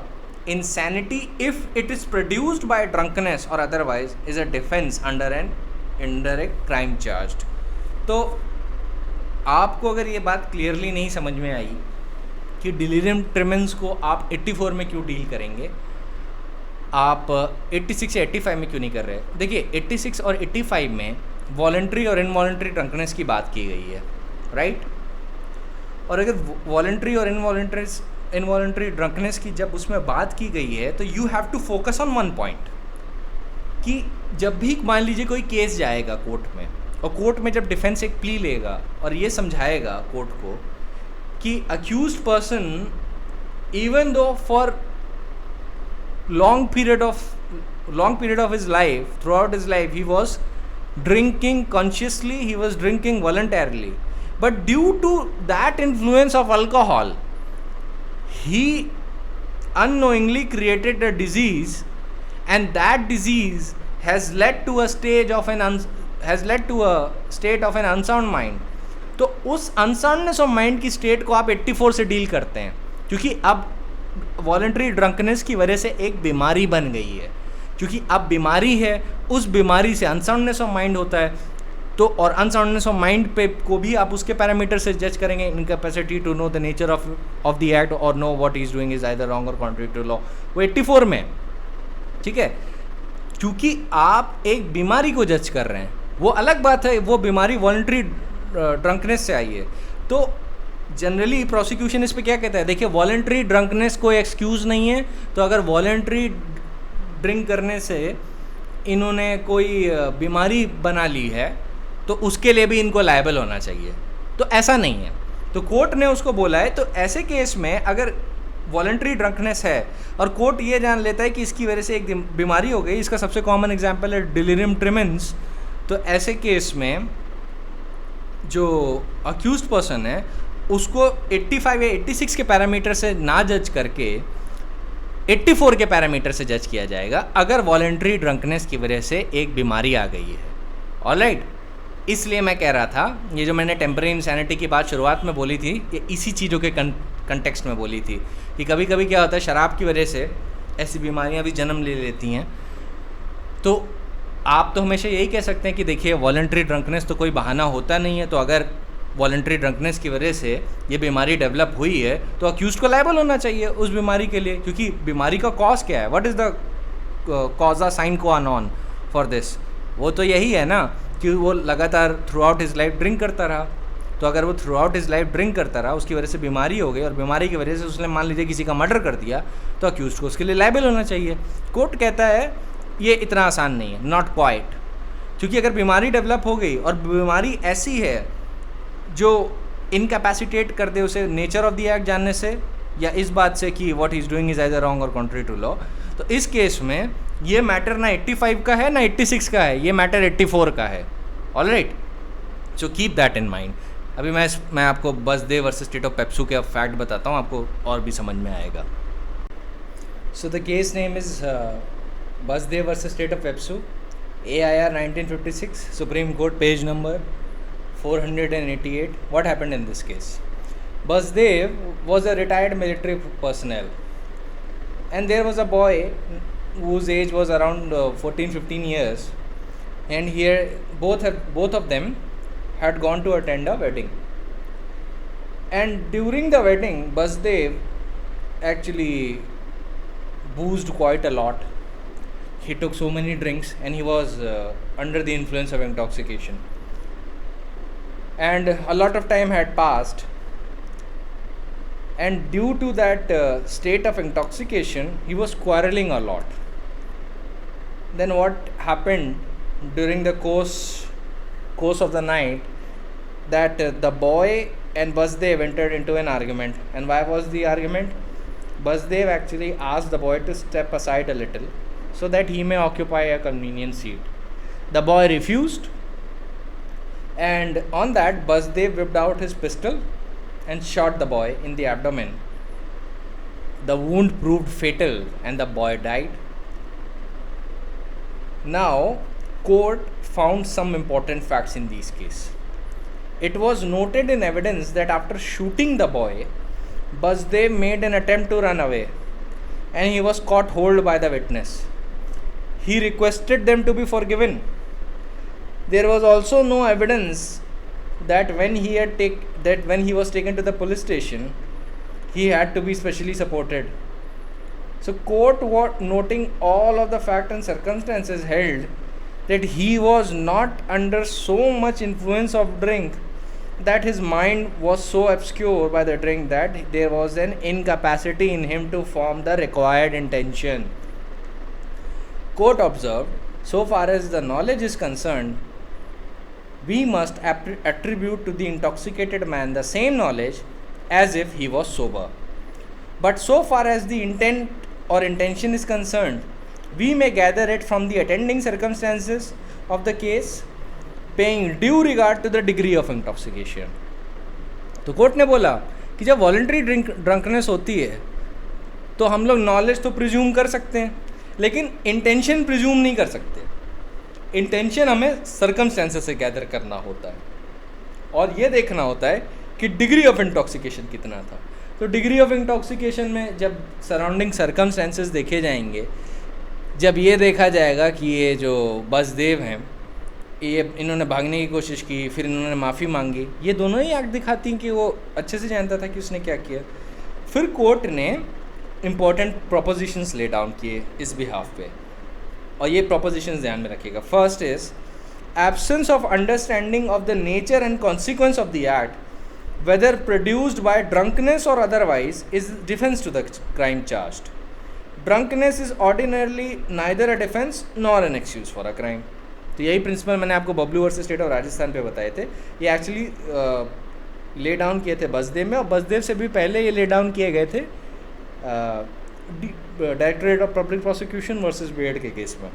insanity if it is produced by drunkenness or otherwise is a defense under an indirect crime charged. तो आपको अगर ये बात क्लियरली नहीं समझ में आई कि डिलीरियम ट्रिमेंस को आप 84 में क्यों डील करेंगे, आप 86 या 85 में क्यों नहीं कर रहे? देखिए 86 और 85 में वॉलंटरी और इनवॉलंटरी ड्रंकनेस की बात की गई है, राइट। और अगर वॉलंटरी और इनवॉलंटरी ड्रंकनेस की जब उसमें बात की गई है तो you have to focus on one point कि जब भी मान लीजिए कोई केस जाएगा कोर्ट में और कोर्ट में जब डिफेंस एक प्ली लेगा और ये समझाएगा कोर्ट को कि accused person even though for long period of his life, throughout his life he was drinking consciously, he was drinking voluntarily, but due to that influence of alcohol he unknowingly created a disease, and that disease has led to a state of an unsound mind. तो उस unsoundness of mind की स्टेट को आप 84 से डील करते हैं, क्योंकि अब वॉलंटरी ड्रंकनेस की वजह से एक बीमारी बन गई है, क्योंकि अब बीमारी है, उस बीमारी से अनसाउंडनेस ऑफ माइंड होता है। तो और अनसाउंडनेस ऑफ माइंड पे को भी आप उसके पैरामीटर से जज करेंगे, incapacity to know the nature of the act or know what he is doing is either wrong or contrary to law, वो 84 में, ठीक है। क्योंकि आप एक बीमारी को जज कर रहे हैं, वो अलग बात है, वो बीमारी वॉलंटरी ड्रंकनेस से आई है। तो जनरली प्रोसिक्यूशन इस पे क्या कहता है, देखिए वॉलंटरी ड्रंकनेस कोई एक्सक्यूज़ नहीं है, तो अगर वॉलंटरी ड्रिंक करने से इन्होंने कोई बीमारी बना ली है तो उसके लिए भी इनको लायबल होना चाहिए, तो ऐसा नहीं है। तो कोर्ट ने उसको बोला है, तो ऐसे केस में अगर वॉलंटरी ड्रंकनेस है और कोर्ट ये जान लेता है कि इसकी वजह से एक बीमारी हो गई, इसका सबसे कॉमन एग्जांपल है डिलीरियम ट्रिमेंस, तो ऐसे केस में जो अक्यूज्ड पर्सन है उसको 85 या 86 के पैरामीटर से ना जज करके 84 के पैरामीटर से जज किया जाएगा अगर वॉलंटरी ड्रंकनेस की वजह से एक बीमारी आ गई है। ऑलराइट, इसलिए मैं कह रहा था, ये जो मैंने टेम्पररी इंसैनिटी की बात शुरुआत में बोली थी, ये इसी चीज़ों के कंटेक्स्ट में बोली थी कि कभी कभी क्या होता है, शराब की वजह से ऐसी बीमारियां भी जन्म ले लेती हैं। तो आप तो हमेशा यही कह सकते हैं कि देखिए वॉलंटरी ड्रंकनेस तो कोई बहाना होता नहीं है, तो अगर वॉलंटरी ड्रंकनेस की वजह से ये बीमारी डेवलप हुई है तो अक्यूज़ को लायबल होना चाहिए उस बीमारी के लिए, क्योंकि बीमारी का कॉज क्या है, what is the causa sine qua non for this, वो तो यही है ना कि वो लगातार throughout his life drink करता रहा। तो अगर वो throughout his life drink करता रहा, उसकी वजह से बीमारी हो गई और बीमारी की वजह से उसने मान लीजिए किसी का मर्डर कर दिया, तो अक्यूज़ को उसके लिए लायबल होना चाहिए। कोर्ट कहता है ये इतना आसान नहीं है, नॉट क्वाइट, क्योंकि अगर बीमारी डेवलप हो गई और बीमारी ऐसी है जो इनकैपेसिटेट कर दे उसे नेचर ऑफ द एक्ट जानने से या इस बात से कि what he is doing is either wrong or contrary to law, तो इस केस में ये मैटर ना 85 का है ना 86 का है, ये मैटर 84 का है। Alright, so keep that in mind. अभी मैं आपको Basdev versus state of PEPSU के फैक्ट बताता हूँ, आपको और भी समझ में आएगा. So the case name is Basdev versus state of PEPSU, AIR 1956, Supreme Court, page number 488. What happened in this case? Basdev was a retired military personnel, and there was a boy whose age was around 14-15 years, and here both of them had gone to attend a wedding. And during the wedding, Basdev actually boozed quite a lot. He took so many drinks and he was under the influence of intoxication. And a lot of time had passed. And due to that state of intoxication, he was quarreling a lot. Then what happened during the course of the night, that the boy and Basdev entered into an argument. And why was the argument? Basdev actually asked the boy to step aside a little so that he may occupy a convenient seat. The boy refused, and on that Basdev whipped out his pistol and shot the boy in the abdomen. The wound proved fatal and the boy died. Now, court found some important facts in this case. It was noted in evidence that after shooting the boy, Basdev made an attempt to run away, and he was caught hold by the witness. He requested them to be forgiven. There was also no evidence that when he was taken to the police station, he had to be specially supported. So court, noting all of the facts and circumstances, held that he was not under so much influence of drink, that his mind was so obscured by the drink that there was an incapacity in him to form the required intention. Court observed, so far as the knowledge is concerned, we must attribute to the intoxicated man the same knowledge as if he was sober. But so far as the intent or intention is concerned, we may gather it from the attending circumstances of the case, paying due regard to the degree of intoxication. तो कोर्ट ने बोला कि जब वॉलंटरी ड्रंकनेस होती है तो हम लोग नॉलेज तो प्रिज्यूम कर सकते हैं, लेकिन इंटेंशन प्रिज्यूम नहीं कर सकते. इंटेंशन हमें सर्कमस्टेंसेस से गैदर करना होता है और ये देखना होता है कि डिग्री ऑफ इंटॉक्सिकेशन कितना था. तो डिग्री ऑफ इंटॉक्सिकेशन में जब सराउंडिंग सर्कमस्टेंसेस देखे जाएंगे, जब ये देखा जाएगा कि ये जो बसदेव हैं, ये इन्होंने भागने की कोशिश की, फिर इन्होंने माफ़ी मांगी, ये दोनों ही एक्ट दिखाती हैं कि वो अच्छे से जानता था कि उसने क्या किया. फिर कोर्ट ने इम्पोर्टेंट प्रोपोजिशंस ले डाउन किए इस बिहाफ पे, और ये प्रोपोजिशंस ध्यान में रखिएगा. First is absence of understanding of the nature and consequence of the act whether produced by drunkenness or otherwise is defence to the crime charged. Drunkenness is ordinarily neither a defence nor an excuse for a crime. तो यही प्रिंसिपल मैंने आपको Bablu versus state of Rajasthan पे बताए थे. ये एक्चुअली ले डाउन किए थे बसदेव में, और बसदेव से भी पहले ये ले डाउन किए गए थे directorate of public prosecution versus Beard के केस में.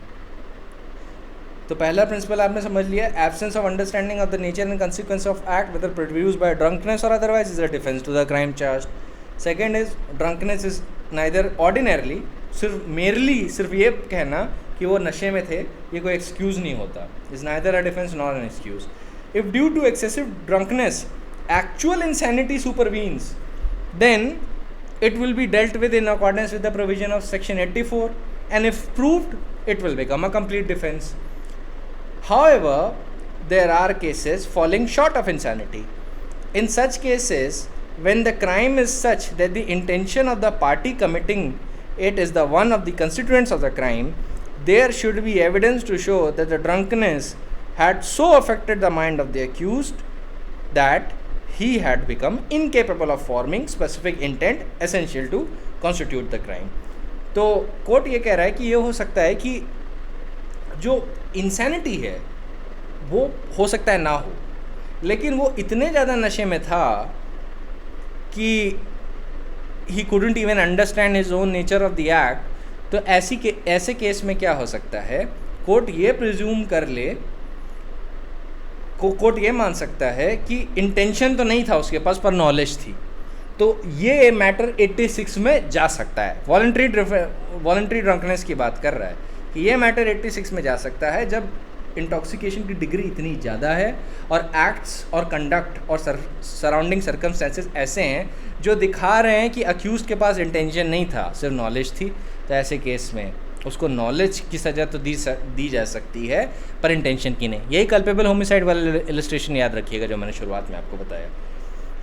तो पहला प्रिंसिपल आपने समझ लिया, absence of understanding of the nature and consequence of act whether produced by drunkenness or otherwise is a defence to the crime charge. Second is drunkenness is neither ordinarily, सिर्फ ये कहना कि वो नशे में थे ये कोई एक्सक्यूज़ नहीं होता, is neither a defence nor an excuse. If due to excessive drunkenness actual insanity supervenes, then it will be dealt with in accordance with the provision of section 84, and if proved it will become a complete defense. However, there are cases falling short of insanity. In such cases, when the crime is such that the intention of the party committing it is the one of the constituents of the crime, there should be evidence to show that the drunkenness had so affected the mind of the accused that he had become incapable of forming specific intent essential to constitute the crime. तो कोर्ट ये कह रहा है कि ये हो सकता है कि जो इंसैनिटी है वो हो सकता है ना हो, लेकिन वो इतने ज़्यादा नशे में था कि he couldn't even understand his own nature of the act. तो ऐसे केस में क्या हो सकता है, कोर्ट ये प्रिज्यूम कर ले कोर्ट ये मान सकता है कि इंटेंशन तो नहीं था उसके पास पर नॉलेज थी, तो ये मैटर 86 में जा सकता है। वॉलंटरी ड्रंकनेस की बात कर रहा है कि ये मैटर 86 में जा सकता है जब इंटॉक्सिकेशन की डिग्री इतनी ज़्यादा है और एक्ट्स और कंडक्ट और सराउंडिंग सर्कमस्टेंसेस ऐसे हैं जो दिखा रहे हैं कि अक्यूज़ के पास इंटेंशन नहीं था, सिर्फ नॉलेज थी। तो ऐसे केस में उसको नॉलेज की सज़ा तो दी जा सकती है पर इंटेंशन की नहीं। यही कल्पेबल होमिसाइड वाला इलस्ट्रेशन याद रखिएगा जो मैंने शुरुआत में आपको बताया।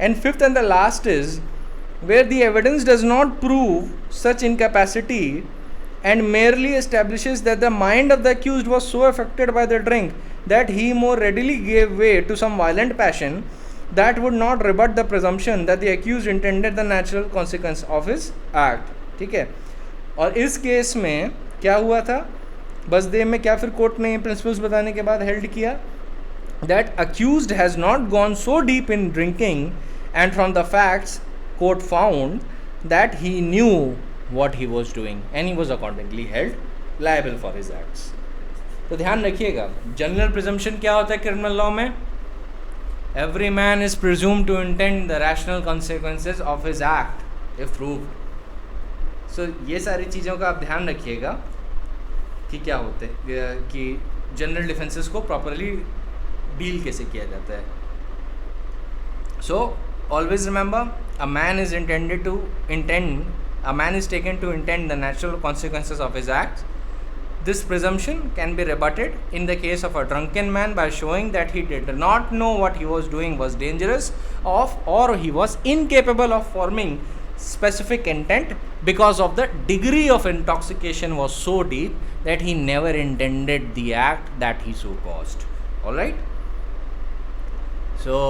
And fifth and the last is where the evidence does not prove such incapacity and merely establishes that the mind of the accused was so affected by the drink that he more readily gave way to some violent passion that would not rebut the presumption that the accused intended the natural consequence of his act। ठीक है, और इस केस में क्या हुआ था, बस देव में क्या फिर कोर्ट ने प्रिंसिपल्स बताने के बाद हेल्ड किया that accused has not gone so deep in drinking and from the facts court found that he knew what he was doing and he was accordingly held liable for his acts। तो ध्यान रखिएगा, जनरल प्रिजम्पशन क्या होता है क्रिमिनल लॉ में, every man is presumed to intend the rational consequences of his act if proved. So ये सारी चीज़ों का आप ध्यान रखिएगा कि क्या होते हैं कि जनरल डिफेंसेस को प्रॉपरली डील कैसे किया जाता है। So always remember a man is intended to intend A man is taken to intend the natural consequences of his acts. This presumption can be rebutted in the case of a drunken man by showing that he did not know what he was doing was dangerous or he was incapable of forming specific intent because of the degree of intoxication was so deep that he never intended the act that he so caused. Alright? So,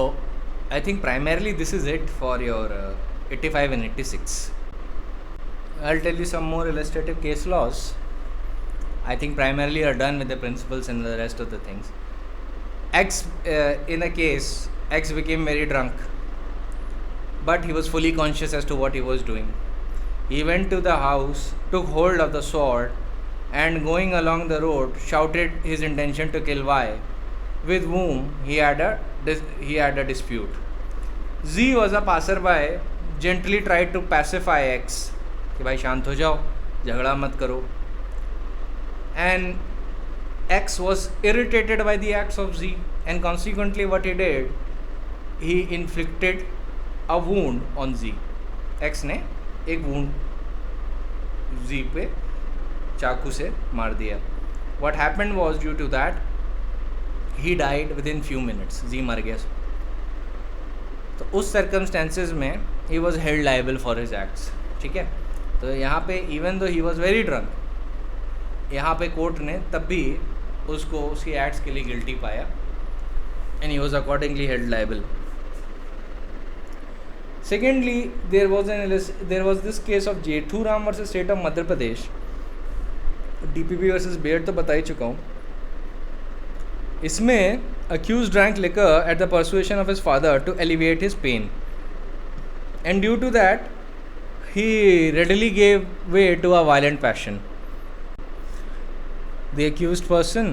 I think primarily this is it for your 85 and 86. I'll tell you some more illustrative case laws. I think primarily are done with the principles and the rest of the things. In a case, X became very drunk, but he was fully conscious as to what he was doing. He went to the house, took hold of the sword, and going along the road, shouted his intention to kill Y, with whom he had a dispute. Z was a passerby, gently tried to pacify X. कि भाई शांत हो जाओ, झगड़ा मत करो, and X was irritated by the acts of Z and consequently what he did, he inflicted a wound on Z। X ने एक wound Z पे चाकू से मार दिया। What happened was due to that he died within few minutes। Z मर गया। तो उस circumstances में he was held liable for his acts। ठीक है, तो यहाँ पे even though he was very drunk, यहाँ पे कोर्ट ने तब भी उसको उसके एक्ट्स के लिए गिल्टी पाया and he was accordingly held liable. Secondly there was this case of Jethuram versus state of Madhya Pradesh. DPP versus Beard तो बता ही चुका हूँ। इसमें accused drank liquor at the persuasion of his father to alleviate his pain and due to that he readily gave way to a violent passion. The accused person,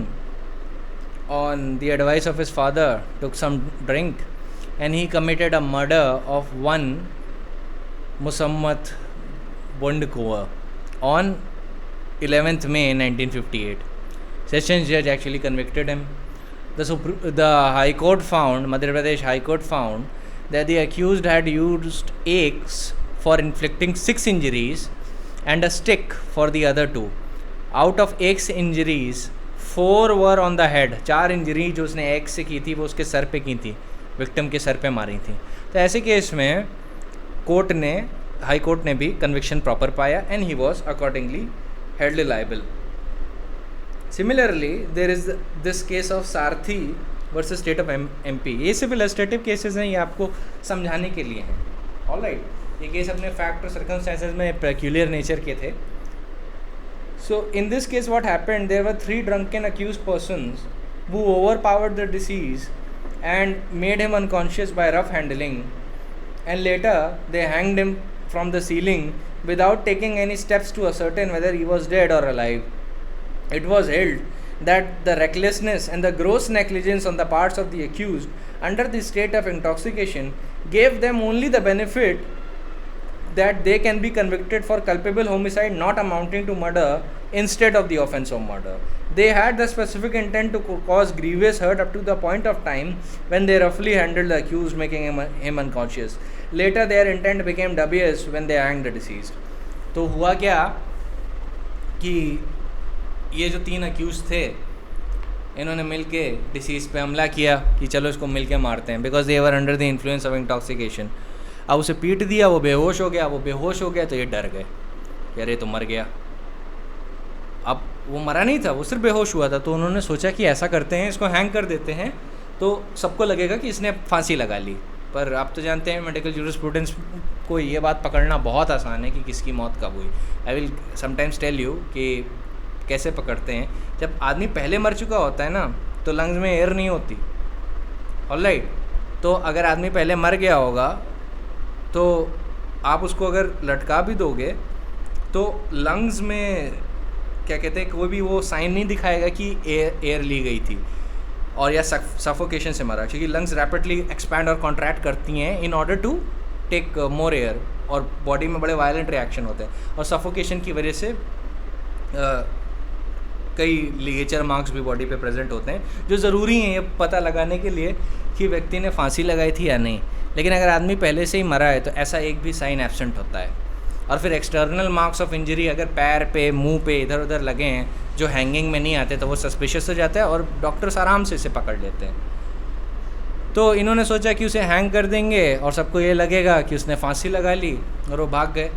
on the advice of his father, took some drink and he committed a murder of one Musammat Bondkowa on 11th May 1958. Sessions judge actually convicted him. The High Court found, Madhya Pradesh High Court found that the accused had used axe for inflicting 6 injuries and a stick for the other 2. Out of 8 injuries, 4 were on the head। 4 injury जो उसने एक्स से की थी वो उसके सर पे की थी, विक्टिम के सर पे मारी थी। तो ऐसे केस में हाई कोर्ट ने भी कन्विक्शन प्रॉपर पाया and he was accordingly held liable. Similarly there is this case of Sarathi versus state of MP। ये सिर्फ इलस्ट्रेटिव केसेस हैं, ये आपको समझाने के लिए हैं। ऑलराइट, ये केस अपने फैक्ट और सर्कमस्टेंसेस में पेक्यूलियर नेचर के थे। So in this case what happened, there were 3 drunken accused persons who overpowered the deceased and made him unconscious by rough handling, and later they hanged him from the ceiling without taking any steps to ascertain whether he was dead or alive. It was held that the recklessness and the gross negligence on the parts of the accused under the state of intoxication gave them only the benefit that they can be convicted for culpable homicide not amounting to murder instead of the offense of murder. They had the specific intent to cause grievous hurt up to the point of time when they roughly handled the accused, making him unconscious. Later their intent became dubious when they hanged the deceased. तो हुआ क्या कि ये जो 3 अक्यूज थे, इन्होंने मिल के डिसीज पे हमला किया कि चलो इसको मिल के मारते हैं, because they were under the influence of intoxication. अब उसे पीट दिया, वो बेहोश हो गया, तो ये डर गए कि अरे तो मर गया. अब वो मरा नहीं था, वो सिर्फ बेहोश हुआ था. तो उन्होंने सोचा कि ऐसा करते हैं, इसको हैंग कर देते हैं, तो सबको लगेगा कि इसने फांसी लगा ली. पर आप तो जानते हैं मेडिकल जूरिस्प्रूडेंस को ये बात पकड़ना बहुत आसान है कि किसकी मौत कब हुई. I will sometimes tell you कि कैसे पकड़ते हैं. जब आदमी पहले मर चुका होता है ना, तो लंग्स में एयर नहीं होती. ऑलराइट, तो अगर आदमी पहले मर गया होगा तो आप उसको अगर लटका भी दोगे तो लंग्स में क्या कहते हैं, कोई भी वो साइन नहीं दिखाएगा कि एयर ली गई थी और या सफोकेशन से मरा, क्योंकि लंग्स रैपिडली एक्सपैंड और कॉन्ट्रैक्ट करती हैं in order to take more air, और बॉडी में बड़े वायलेंट रिएक्शन होते हैं. और सफोकेशन की वजह से कई लिगेचर मार्क्स भी बॉडी पे प्रेजेंट होते हैं जो ज़रूरी हैं ये पता लगाने के लिए कि व्यक्ति ने फांसी लगाई थी या नहीं. लेकिन अगर आदमी पहले से ही मरा है तो ऐसा एक भी साइन एब्सेंट होता है. और फिर एक्सटर्नल मार्क्स ऑफ इंजरी अगर पैर पे, मुंह पे, इधर उधर लगे हैं जो हैंगिंग में नहीं आते, तो वो सस्पिशियस हो जाता है और डॉक्टर्स आराम से इसे पकड़ लेते हैं. तो इन्होंने सोचा कि उसे हैंग कर देंगे और सबको ये लगेगा कि उसने फांसी लगा ली, और वो भाग गए.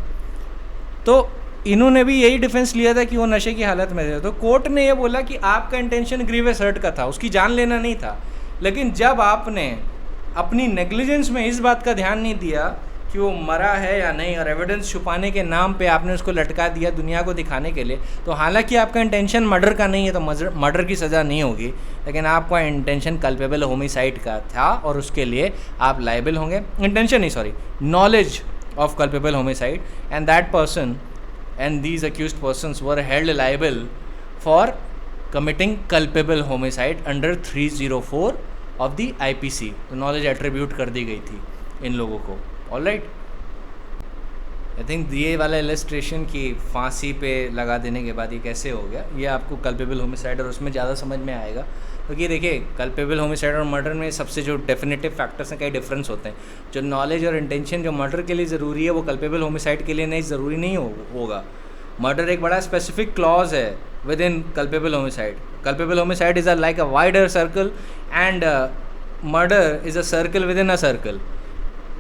तो इन्होंने भी यही डिफेंस लिया था कि वो नशे की हालत में थे. तो कोर्ट ने ये बोला कि आपका इंटेंशन ग्रीवियस हर्ट का था, उसकी जान लेना नहीं था. लेकिन जब आपने अपनी नेग्लिजेंस में इस बात का ध्यान नहीं दिया कि वो मरा है या नहीं, और एविडेंस छुपाने के नाम पे आपने उसको लटका दिया दुनिया को दिखाने के लिए, तो हालांकि आपका इंटेंशन मर्डर का नहीं है तो मर्डर की सज़ा नहीं होगी, लेकिन आपका इंटेंशन कल्पेबल होमिसाइड का था और उसके लिए आप लायबल होंगे. इंटेंशन नहीं, sorry, knowledge of culpable homicide, and that person and these accused persons were held liable for committing culpable homicide under 304 of the IPC. तो नॉलेज एट्रीब्यूट कर दी गई थी इन लोगों को. ऑलराइट, आई थिंक ये वाला इलस्ट्रेशन कि फांसी पे लगा देने के बाद ये कैसे हो गया, ये आपको कल्पेबल होमिसाइड और उसमें ज़्यादा समझ में आएगा. क्योंकि देखिए, कल्पेबल होमिसाइड और मर्डर में सबसे जो डेफिनेटिव फैक्टर्स हैं, कई डिफरेंस होते हैं. जो नॉलेज और इंटेंशन जो मर्डर के लिए ज़रूरी है वो कल्पेबल होमिसाइड के लिए नहीं ज़रूरी नहीं होगा. मर्डर एक बड़ा स्पेसिफिक क्लॉज है with in culpable homicide. Culpable homicide is like a wider circle and murder is a circle with in a circle.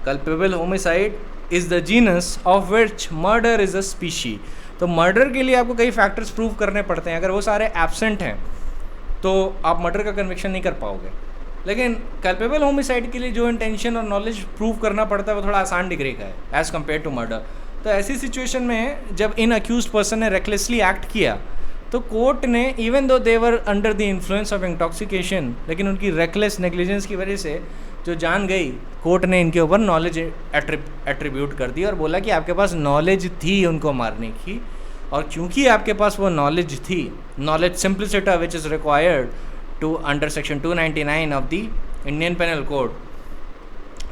Culpable homicide is the genus of which murder is a species. तो मर्डर के लिए आपको कई फैक्टर्स प्रूव करने पड़ते हैं. अगर वो सारे एब्सेंट हैं तो आप मर्डर का कन्विक्शन नहीं कर पाओगे. लेकिन कल्पेबल होमिसाइड के लिए जो इंटेंशन और नॉलेज प्रूव करना पड़ता है वो थोड़ा आसान डिग्री का है एज़ कम्पेयर टू मर्डर. तो ऐसी सिचुएशन में जब इन अक्यूज्ड पर्सन ने रेकलेसली एक्ट किया तो कोर्ट ने, even though they were under the influence of intoxication, लेकिन उनकी रेकलेस नेग्लिजेंस की वजह से जो जान गई, कोर्ट ने इनके ऊपर नॉलेज एट्रीब्यूट कर दी और बोला कि आपके पास नॉलेज थी उनको मारने की, और क्योंकि आपके पास वो नॉलेज थी, knowledge simpliciter which is required to under section 299 of the Indian penal code,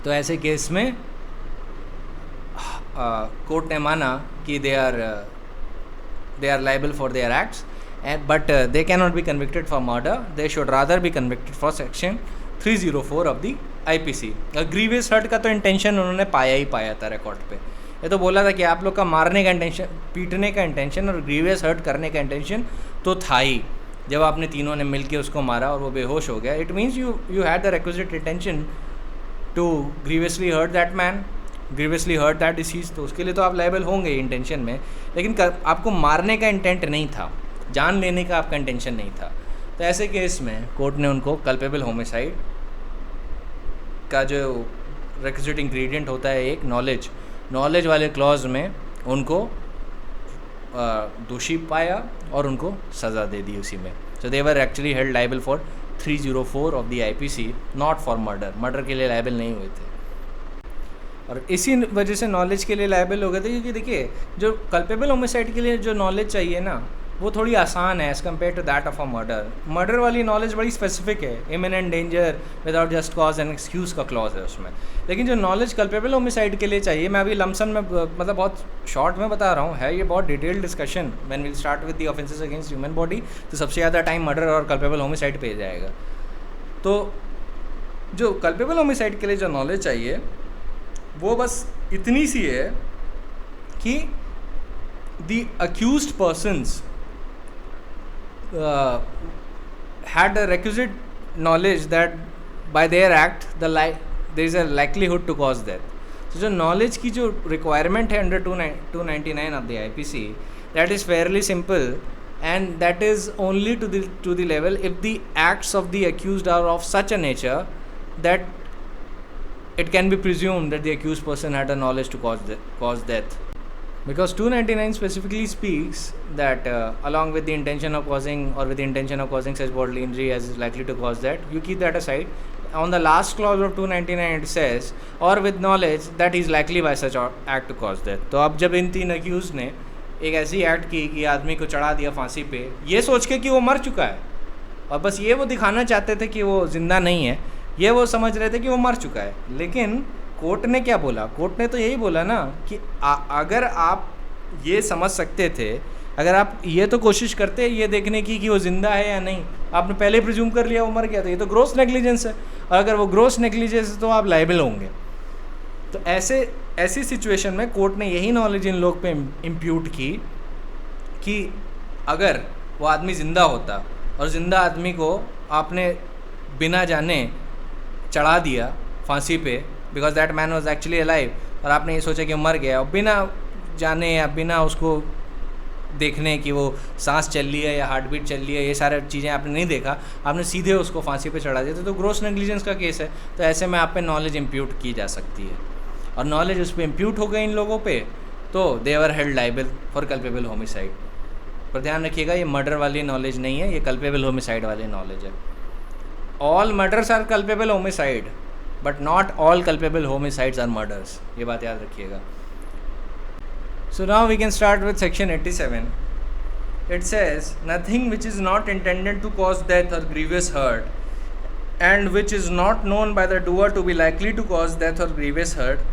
तो ऐसे केस में कोर्ट ने माना कि they are liable for their acts, but they can not be convicted for murder. They should rather be convicted for section 304 of the IPC. Grievous hurt का तो इंटेंशन उन्होंने पाया ही पाया था रिकॉर्ड पे. ये तो बोला था कि आप लोग का मारने का इंटेंशन, पीटने का इंटेंशन और ग्रीवियस हर्ट करने का इंटेंशन तो था ही. जब आपने तीनों ने मिलके उसको मारा और वो बेहोश हो गया, it means you had the requisite intention to grievously hurt that man, grievously hurt that deceased. तो उसके लिए तो आप लायबल होंगे इंटेंशन में, लेकिन आपको मारने का इंटेंट नहीं था, जान लेने का आपका इंटेंशन नहीं था. तो ऐसे केस में कोर्ट ने उनको कल्पेबल होमिसाइड का जो रिक्विजिट इंग्रेडिएंट होता है एक नॉलेज वाले क्लॉज में उनको दोषी पाया और उनको सज़ा दे दी उसी में. So they were actually held liable for 304 of the IPC, not for murder के लिए लायबल नहीं हुए थे. और इसी वजह से नॉलेज के लिए लायबल हो गए थे, क्योंकि देखिए जो कल्पेबल होमिसाइड के लिए जो नॉलेज चाहिए ना, वो थोड़ी आसान है as compared to that of a murder. Murder वाली नॉलेज बड़ी स्पेसिफिक है, imminent danger without just cause and excuse का क्लॉज है उसमें. लेकिन जो नॉलेज कल्पेबल होमिसाइड के लिए चाहिए, मैं अभी लमसन में मतलब बहुत शॉर्ट में बता रहा हूँ, है ये बहुत detailed discussion. When will start with the offences against human body, तो सबसे ज़्यादा टाइम मर्डर और कल्पेबल होमिसाइड पे जाएगा. तो जो कल्पेबल होमिसाइड के लिए जो नॉलेज चाहिए वो बस इतनी सी है कि the accused persons had a requisite knowledge that by their act there is a likelihood to cause death. So जो knowledge की जो requirement है under 299 of the IPC, that is fairly simple, and that is only to the level if the acts of the accused are of such a nature that it can be presumed that the accused person had a knowledge to cause death. Because 299 specifically speaks that along with the intention of causing or with the intention of causing such bodily injury as is likely to cause that, you keep that aside. On the last clause of 299 it says or with knowledge that he is likely by such act to cause death. तो अब जब इन तीन अक्यूज ने एक ऐसी एक्ट की कि आदमी को चढ़ा दिया फांसी पे, ये सोच के कि वो मर चुका है, और बस ये वो दिखाना चाहते थे कि वो जिंदा नहीं है, ये वो समझ रहे थे कि वो मर चुका है. लेकिन कोर्ट ने क्या बोला? कोर्ट ने तो यही बोला ना कि अगर आप ये समझ सकते थे, अगर आप ये तो कोशिश करते ये देखने की कि वो ज़िंदा है या नहीं, आपने पहले प्रिज्यूम कर लिया वो मर गया, तो ये तो ग्रोस नेग्लिजेंस है, और अगर वो ग्रोस नेग्लिजेंस है तो आप लायबल होंगे. तो ऐसी सिचुएशन में कोर्ट ने यही नॉलेज इन लोग पे इम्प्यूट की कि अगर वो आदमी ज़िंदा होता और ज़िंदा आदमी को आपने बिना जाने चढ़ा दिया फांसी पे, because that man was actually alive, और आपने ये सोचा कि वो मर गया, और बिना जाने या बिना उसको देखने कि वो सांस चल रही है या हार्ट बीट चल रही है, ये सारी चीज़ें आपने नहीं देखा, आपने सीधे उसको फांसी पे चढ़ा दिया, तो ग्रोस नेग्लिजेंस का केस है. तो ऐसे में आप पे नॉलेज इम्प्यूट की जा सकती है, और नॉलेज उस पर इम्प्यूट हो गई इन लोगों पे, तो they were held liable for culpable homicide. पर ध्यान रखिएगा, ये मर्डर वाली नॉलेज नहीं है, ये कल्पेबल होमिसाइड वाली नॉलेज है. All murders are culpable homicide, but not all culpable homicides are murders. ये बात याद रखिएगा. So now we can start with section 87. It says, nothing which is not intended to cause death or grievous hurt, and which is not known by the doer to be likely to cause death or grievous hurt,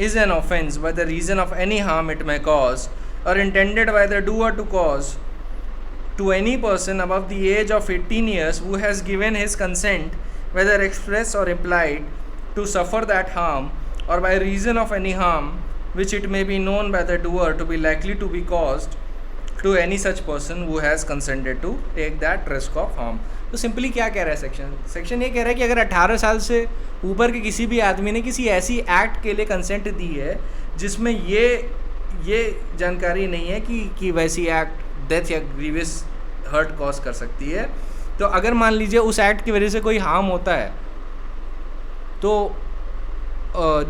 is an offence by the reason of any harm it may cause, or intended by the doer to cause to any person above the age of 18 years who has given his consent, whether express or implied, to suffer that harm, or by reason of any harm which it may be known by the doer to be likely to be caused to any such person who has consented to take that risk of harm. तो सिंपली क्या कह रहा है सेक्शन ये कह रहा है कि अगर 18 साल से ऊपर के किसी भी आदमी ने किसी ऐसी एक्ट के लिए कंसेंट दी है जिसमें ये जानकारी नहीं है कि वैसी एक्ट डेथ या ग्रीवियस हर्ट कॉज कर सकती है, तो अगर मान लीजिए उस एक्ट की वजह से कोई हार्म होता है, तो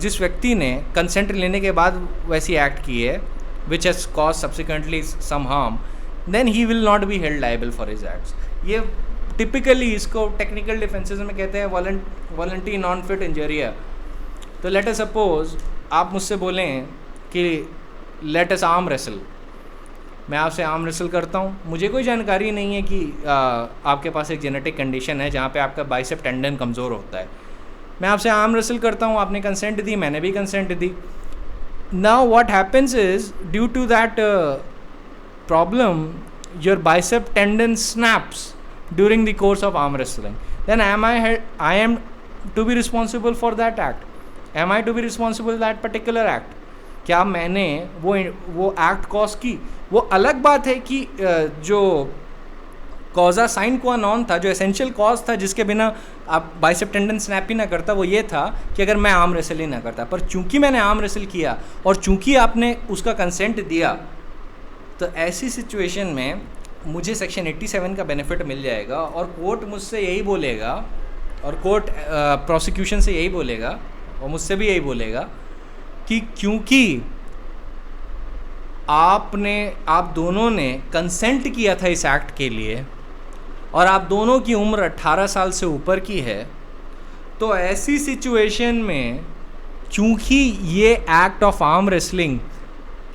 जिस व्यक्ति ने कंसेंट लेने के बाद वैसी एक्ट की है which has cause subsequently some harm, then he will not be held liable for his acts. ये टिपिकली इसको टेक्निकल डिफेंसेस में कहते हैं वॉलंटरी नॉन फिट इंजरिया. तो लेट अस सपोज आप मुझसे बोलें कि लेट अस आर्म रेसल, मैं आपसे आर्म रेसल करता हूँ, मुझे कोई जानकारी नहीं है कि आपके पास एक जेनेटिक कंडीशन है जहाँ पे आपका बाइसेप टेंडन कमज़ोर होता है, मैं आपसे आर्म रेसल करता हूँ, आपने कंसेंट दी, मैंने भी कंसेंट दी. Now what happens is due to that problem your bicep tendon snaps during the course of arm wrestling, then I am to be responsible for that act? Am I to be responsible that particular act? क्या मैंने वो एक्ट कॉज की? वो अलग बात है कि जो कॉजा साइन क्वा नॉन था, जो एसेंशियल कॉज था जिसके बिना आप बाइसेप टेंडन स्नैप ही ना करता, वो ये था कि अगर मैं आर्म रेसल ही ना करता. पर चूंकि मैंने आर्म रेसल किया और चूंकि आपने उसका कंसेंट दिया, तो ऐसी सिचुएशन में मुझे सेक्शन 87 का बेनिफिट मिल जाएगा, और कोर्ट मुझसे यही बोलेगा, और कोर्ट प्रोसिक्यूशन से यही बोलेगा, और मुझसे भी यही बोलेगा कि क्योंकि आप दोनों ने कंसेंट किया था इस एक्ट के लिए, और आप दोनों की उम्र 18 साल से ऊपर की है, तो ऐसी सिचुएशन में चूंकि ये act of arm wrestling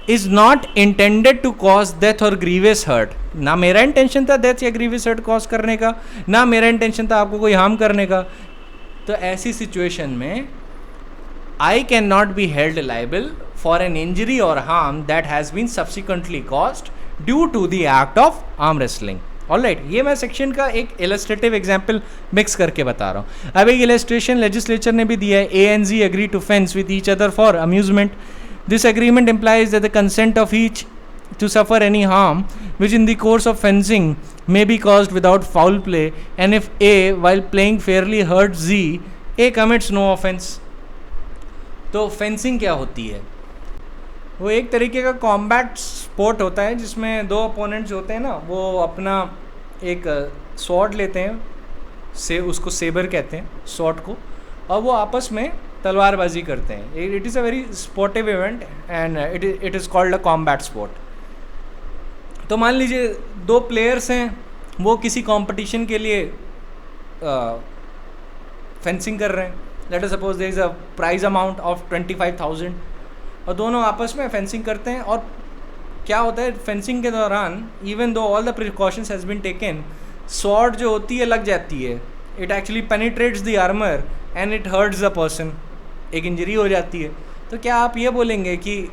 is not intended to cause death और ग्रीवियस हर्ट, ना मेरा इंटेंशन था डेथ या ग्रीवियस हर्ट कॉज करने का, ना मेरा इंटेंशन था आपको कोई हार्म करने का। तो ऐसी सिचुएशन में I can not be held liable for an injury or harm that has been subsequently caused due to the act of arm wrestling. Alright, ये मैं सेक्शन का एक इलस्ट्रेटिव एग्जाम्पल मिक्स करके बता रहा हूँ। अब एक इलस्ट्रेशन लेजिस्लेचर ने भी दिया है, A and G agree to fence with each other for amusement. This agreement implies that the consent of each to suffer any harm which in the course of fencing may be caused without foul play, and if A while playing fairly hurts Z, A commits no offense। तो फेंसिंग क्या होती है? वो एक तरीके का कॉम्बैट स्पोर्ट होता है जिसमें दो अपोनेंट्स होते हैं ना, वो अपना एक स्वॉर्ड लेते हैं, से उसको सेबर कहते हैं स्वॉर्ड को, और वो आपस में तलवारबाजी करते हैं। It is a very sportive event and it is called a combat sport. तो मान लीजिए दो प्लेयर्स हैं, वो किसी कंपटीशन के लिए फेंसिंग कर रहे हैं। Let us suppose there is a prize amount of 25,000 और दोनों आपस में फेंसिंग करते हैं। और क्या होता है फेंसिंग के दौरान, even though all the precautions has been taken, sword जो होती है लग जाती है, it actually penetrates the armour and it hurts the person, एक इंजरी हो जाती है। तो क्या आप ये बोलेंगे कि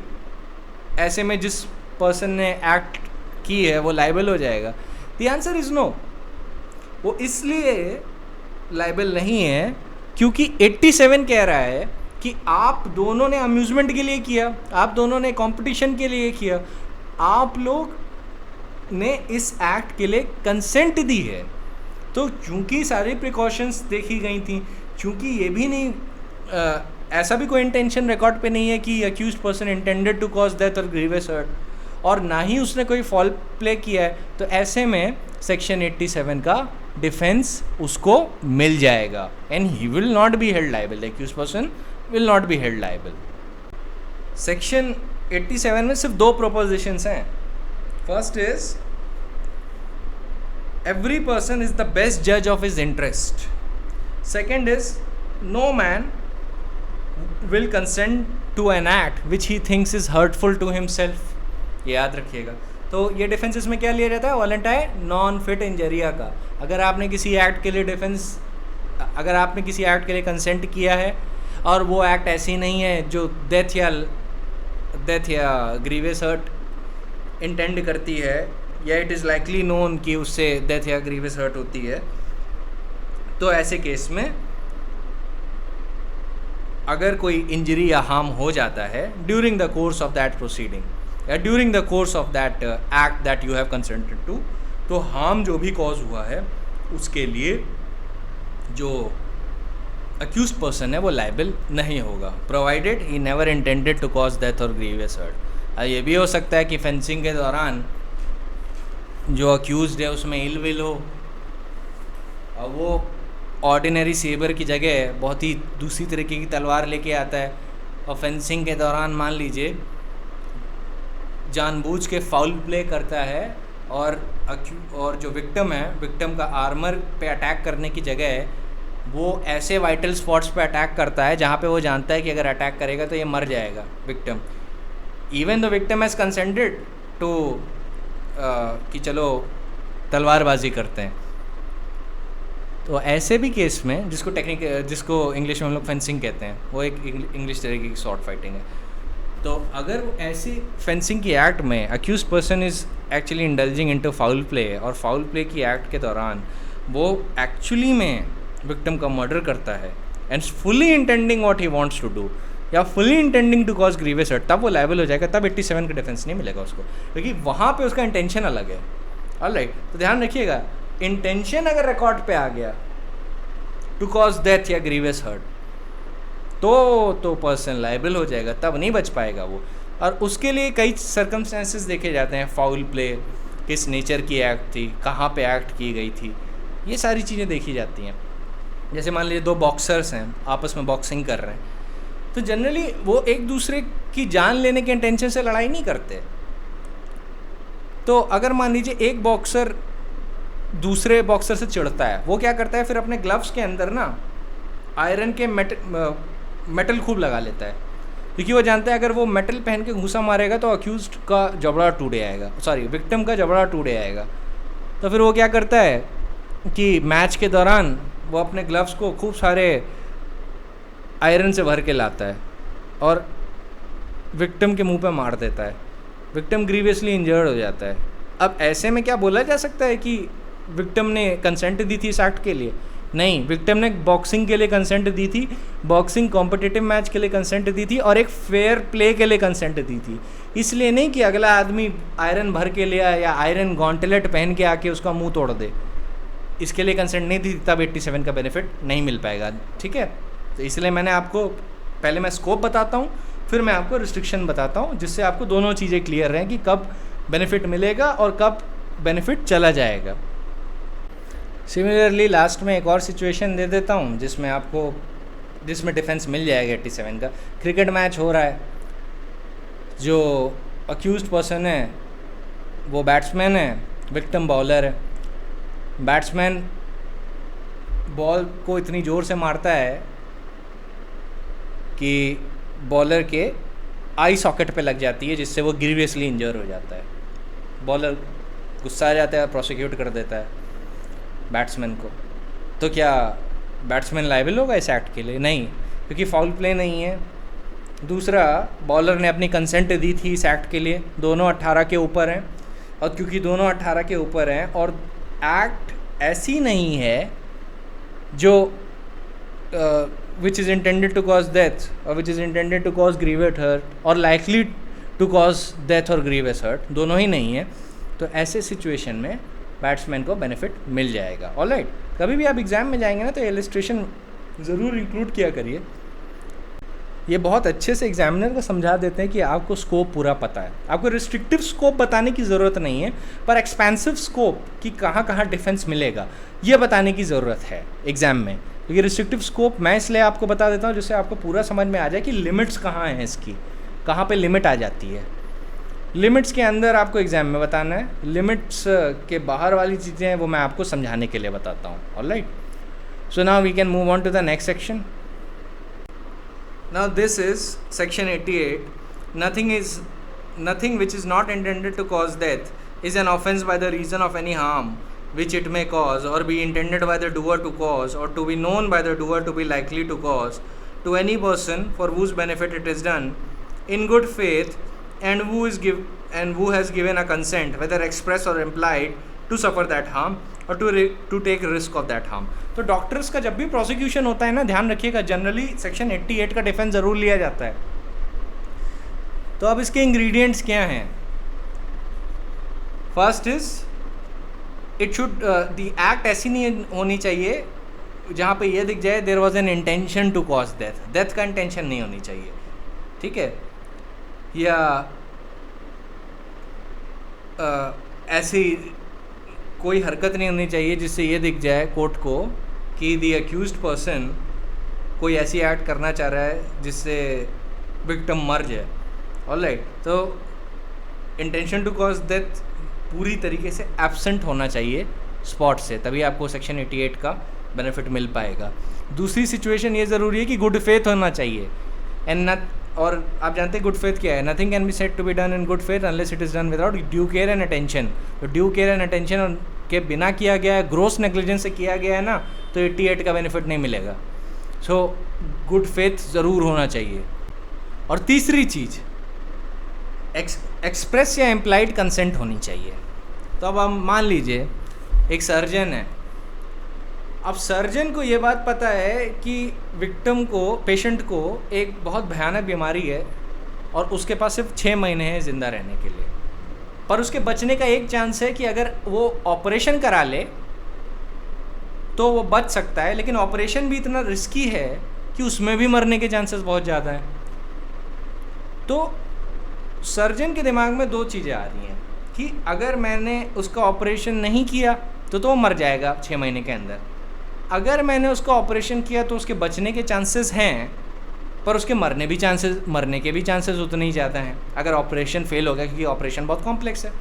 ऐसे में जिस पर्सन ने एक्ट की है वो लाइबल हो जाएगा? The answer is no. वो इसलिए लाइबल नहीं है क्योंकि 87 कह रहा है कि आप दोनों ने अम्यूज़मेंट के लिए किया, आप दोनों ने कंपटीशन के लिए किया, आप लोग ने इस एक्ट के लिए कंसेंट दी है। तो चूंकि सारी प्रिकॉशंस देखी गई थी, चूंकि ये भी नहीं ऐसा भी कोई इंटेंशन रिकॉर्ड पे नहीं है कि accused person intended to cause death और ग्रीवियस हर्ट, और ना ही उसने कोई फॉल प्ले किया है, तो ऐसे में सेक्शन 87 का डिफेंस उसको मिल जाएगा and he will not be held liable, the accused person will not be held liable. Section 87 में सिर्फ दो प्रोपोजिशंस हैं। First is every person is the best judge of his interest. Second is no man will consent to an act which he thinks is hurtful to himself। ये याद रखिएगा। तो ये डिफेंस में क्या लिया जाता है? वॉलंटायर नॉन फिट इंजरिया का। अगर आपने किसी एक्ट के लिए अगर आपने किसी एक्ट के लिए कंसेंट किया है और वो एक्ट ऐसी नहीं है जो डेथ या ग्रीवियस हर्ट इंटेंड करती है, या इट इज़ लाइकली नोन कि उससे डेथ या ग्रीवियस हर्ट होती है, तो ऐसे केस में अगर कोई इंजरी या हार्म हो जाता है during the course of that proceeding या during the course of that act that you have consented to, तो हार्म जो भी कॉज हुआ है उसके लिए जो अक्यूज्ड पर्सन है वो लाइबल नहीं होगा, provided he never intended to cause death और ग्रीवियस हर्ट। ये भी हो सकता है कि फेंसिंग के दौरान जो अक्यूज्ड है उसमें इल विल हो और वो ऑर्डिनरी सेबर की जगह बहुत ही दूसरी तरीके की तलवार लेके आता है, और फेंसिंग के दौरान मान लीजिए जानबूझ के फाउल प्ले करता है और जो विक्टिम है, विक्टिम का आर्मर पे अटैक करने की जगह वो ऐसे वाइटल स्पॉट्स पे अटैक करता है जहाँ पे वो जानता है कि अगर अटैक करेगा तो ये मर जाएगा victim, even the victim has consented to कि चलो तलवारबाजी करते हैं। तो ऐसे भी केस में जिसको इंग्लिश में हम लोग फेंसिंग कहते हैं, वो एक इंग्लिश तरीके की शॉर्ट फाइटिंग है। तो अगर ऐसी फेंसिंग की एक्ट में accused person is actually indulging into foul play, और फाउल प्ले की एक्ट के दौरान वो एक्चुअली में विक्टिम का मर्डर करता है and fully intending what he wants to do, या fully intending to cause grievous hurt, तब वो लायबल हो जाएगा। तब 87 का डिफेंस नहीं मिलेगा उसको, क्योंकि वहाँ पे उसका इंटेंशन अलग है। ऑलराइट, तो ध्यान रखिएगा, इंटेंशन अगर रिकॉर्ड पे आ गया टू कॉज डेथ या ग्रीवियस हर्ट, तो पर्सन लायबल हो जाएगा, तब नहीं बच पाएगा वो। और उसके लिए कई सर्कमस्टेंसेस देखे जाते हैं, फाउल प्ले किस नेचर की एक्ट थी, कहाँ पे एक्ट की गई थी, ये सारी चीज़ें देखी जाती हैं। जैसे मान लीजिए दो बॉक्सर्स हैं, आपस में बॉक्सिंग कर रहे हैं, तो जनरली वो एक दूसरे की जान लेने के इंटेंशन से लड़ाई नहीं करते। तो अगर मान लीजिए एक बॉक्सर दूसरे बॉक्सर से चिढ़ता है, वो क्या करता है, फिर अपने ग्लव्स के अंदर ना आयरन के मेटल खूब लगा लेता है, क्योंकि वो जानता है अगर वो मेटल पहन के घूसा मारेगा तो अक्यूज्ड का जबड़ा टूटे आएगा, सॉरी विक्टिम का जबड़ा टूटे आएगा। तो फिर वो क्या करता है कि मैच के दौरान वो अपने ग्लव्स को खूब सारे आयरन से भर के लाता है और विक्टिम के मुंह पे मार देता है। विक्टिम ग्रीवियसली इंजर्ड हो जाता है। अब ऐसे में क्या बोला जा सकता है कि विक्टिम ने कंसेंट दी थी इस एक्ट के लिए? नहीं, विक्टिम ने बॉक्सिंग के लिए कंसेंट दी थी, बॉक्सिंग कॉम्पिटिटिव मैच के लिए कंसेंट दी थी और एक फेयर प्ले के लिए कंसेंट दी थी। इसलिए नहीं कि अगला आदमी आयरन भर के लिया या आयरन गॉन्टलेट पहन के आके उसका मुंह तोड़ दे, इसके लिए कंसेंट नहीं दी, तब 87 का बेनिफिट नहीं मिल पाएगा। ठीक है, तो इसलिए मैंने आपको पहले मैं स्कोप बताता हूँ, फिर मैं आपको रिस्ट्रिक्शन बताता हूँ, जिससे आपको दोनों चीज़ें क्लियर रहें कि कब बेनिफिट मिलेगा और कब बेनिफिट चला जाएगा। सिमिलरली लास्ट में एक और सिचुएशन दे देता हूँ जिसमें डिफेंस मिल जाएगा 87 का। क्रिकेट मैच हो रहा है, जो अक्यूज्ड पर्सन है वो बैट्समैन है, विक्टिम बॉलर है। बैट्समैन बॉल को इतनी ज़ोर से मारता है कि बॉलर के आई सॉकेट पे लग जाती है, जिससे वो ग्रीवियसली इंजर हो जाता है। बॉलर गुस्सा आ जाता है, प्रोसिक्यूट कर देता है बैट्समैन को। तो क्या बैट्समैन लायबल होगा इस एक्ट के लिए? नहीं, क्योंकि फाउल प्ले नहीं है। दूसरा, बॉलर ने अपनी कंसेंट दी थी इस एक्ट के लिए, दोनों 18 के ऊपर हैं, और क्योंकि दोनों 18 के ऊपर हैं और एक्ट ऐसी नहीं है जो which is intended to cause death or which is intended to cause grievous hurt or likely to cause death or grievous hurt, दोनों ही नहीं है। तो ऐसे सिचुएशन में बैट्समैन को बेनिफिट मिल जाएगा। ऑलराइट, कभी भी आप एग्ज़ाम में जाएंगे ना तो इलस्ट्रेशन ज़रूर इंक्लूड किया करिए। ये बहुत अच्छे से एग्जामिनर को समझा देते हैं कि आपको स्कोप पूरा पता है। आपको रिस्ट्रिक्टिव स्कोप बताने की ज़रूरत नहीं है, पर एक्सपेंसिव स्कोप कि कहाँ कहाँ डिफेंस मिलेगा ये बताने की ज़रूरत है एग्ज़ाम में। क्योंकि रिस्ट्रिक्टिव स्कोप मैं इसलिए आपको बता देता हूँ जिससे आपको पूरा समझ में आ जाए कि लिमिट्स कहाँ हैं इसकी, कहाँ पे लिमिट आ जाती है। लिमिट्स के अंदर आपको एग्ज़ाम में बताना है, लिमिट्स के बाहर वाली चीज़ें हैं वो मैं आपको समझाने के लिए बताता हूँ। Alright, so now we can move on to the next section. Now this is section 88। nothing which is not intended to cause death is an offense by the reason of any harm which it may cause or be intended by the doer to cause or to be known by the doer to be likely to cause to any person for whose benefit it is done in good faith and who has given a consent whether express or implied to suffer that harm or to take risk of that harm। तो डॉक्टर्स का जब भी प्रोसिक्यूशन होता है ना, ध्यान रखिएगा, जनरली सेक्शन 88 का डिफेंस ज़रूर लिया जाता है। तो अब इसके इंग्रेडिएंट्स क्या हैं? First is it should the act ऐसी नहीं होनी चाहिए जहाँ पे ये दिख जाए there was an intention to cause death. Death का इंटेंशन नहीं होनी चाहिए, ठीक है? या ऐसी कोई हरकत नहीं होनी चाहिए जिससे ये दिख जाए कोर्ट को कि द अक्यूज्ड पर्सन कोई ऐसी एक्ट करना चाह रहा है जिससे विक्टिम मर जाए। ऑलराइट, तो इंटेंशन टू कॉज डेथ पूरी तरीके से एब्सेंट होना चाहिए स्पॉट से, तभी आपको सेक्शन 88 का बेनिफिट मिल पाएगा। दूसरी सिचुएशन ये ज़रूरी है कि गुड फेथ होना चाहिए और आप जानते हैं गुड फेथ क्या है? Nothing can be said to be done in good faith unless it is done without due care and attention. तो ड्यू केयर एंड अटेंशन के बिना किया गया है, ग्रोस नेग्लिजेंस से किया गया है ना, तो 88 का बेनिफिट नहीं मिलेगा। सो गुड फेथ ज़रूर होना चाहिए। और तीसरी चीज़, एक्सप्रेस या इम्प्लाइड कंसेंट होनी चाहिए। तो अब हम मान लीजिए एक सर्जन है, अब सर्जन को ये बात पता है कि विक्टिम को, पेशेंट को एक बहुत भयानक बीमारी है और उसके पास सिर्फ 6 महीने हैं ज़िंदा रहने के लिए, पर उसके बचने का एक चांस है कि अगर वो ऑपरेशन करा ले तो वो बच सकता है, लेकिन ऑपरेशन भी इतना रिस्की है कि उसमें भी मरने के चांसेस बहुत ज़्यादा हैं। तो सर्जन के दिमाग में 2 चीज़ें आ रही हैं कि अगर मैंने उसका ऑपरेशन नहीं किया तो वो मर जाएगा 6 महीने के अंदर, अगर मैंने उसका ऑपरेशन किया तो उसके बचने के चांसेस हैं, पर उसके मरने के भी चांसेस उतने ही ज़्यादा हैं अगर ऑपरेशन फेल हो गया, क्योंकि ऑपरेशन बहुत कॉम्प्लेक्स है।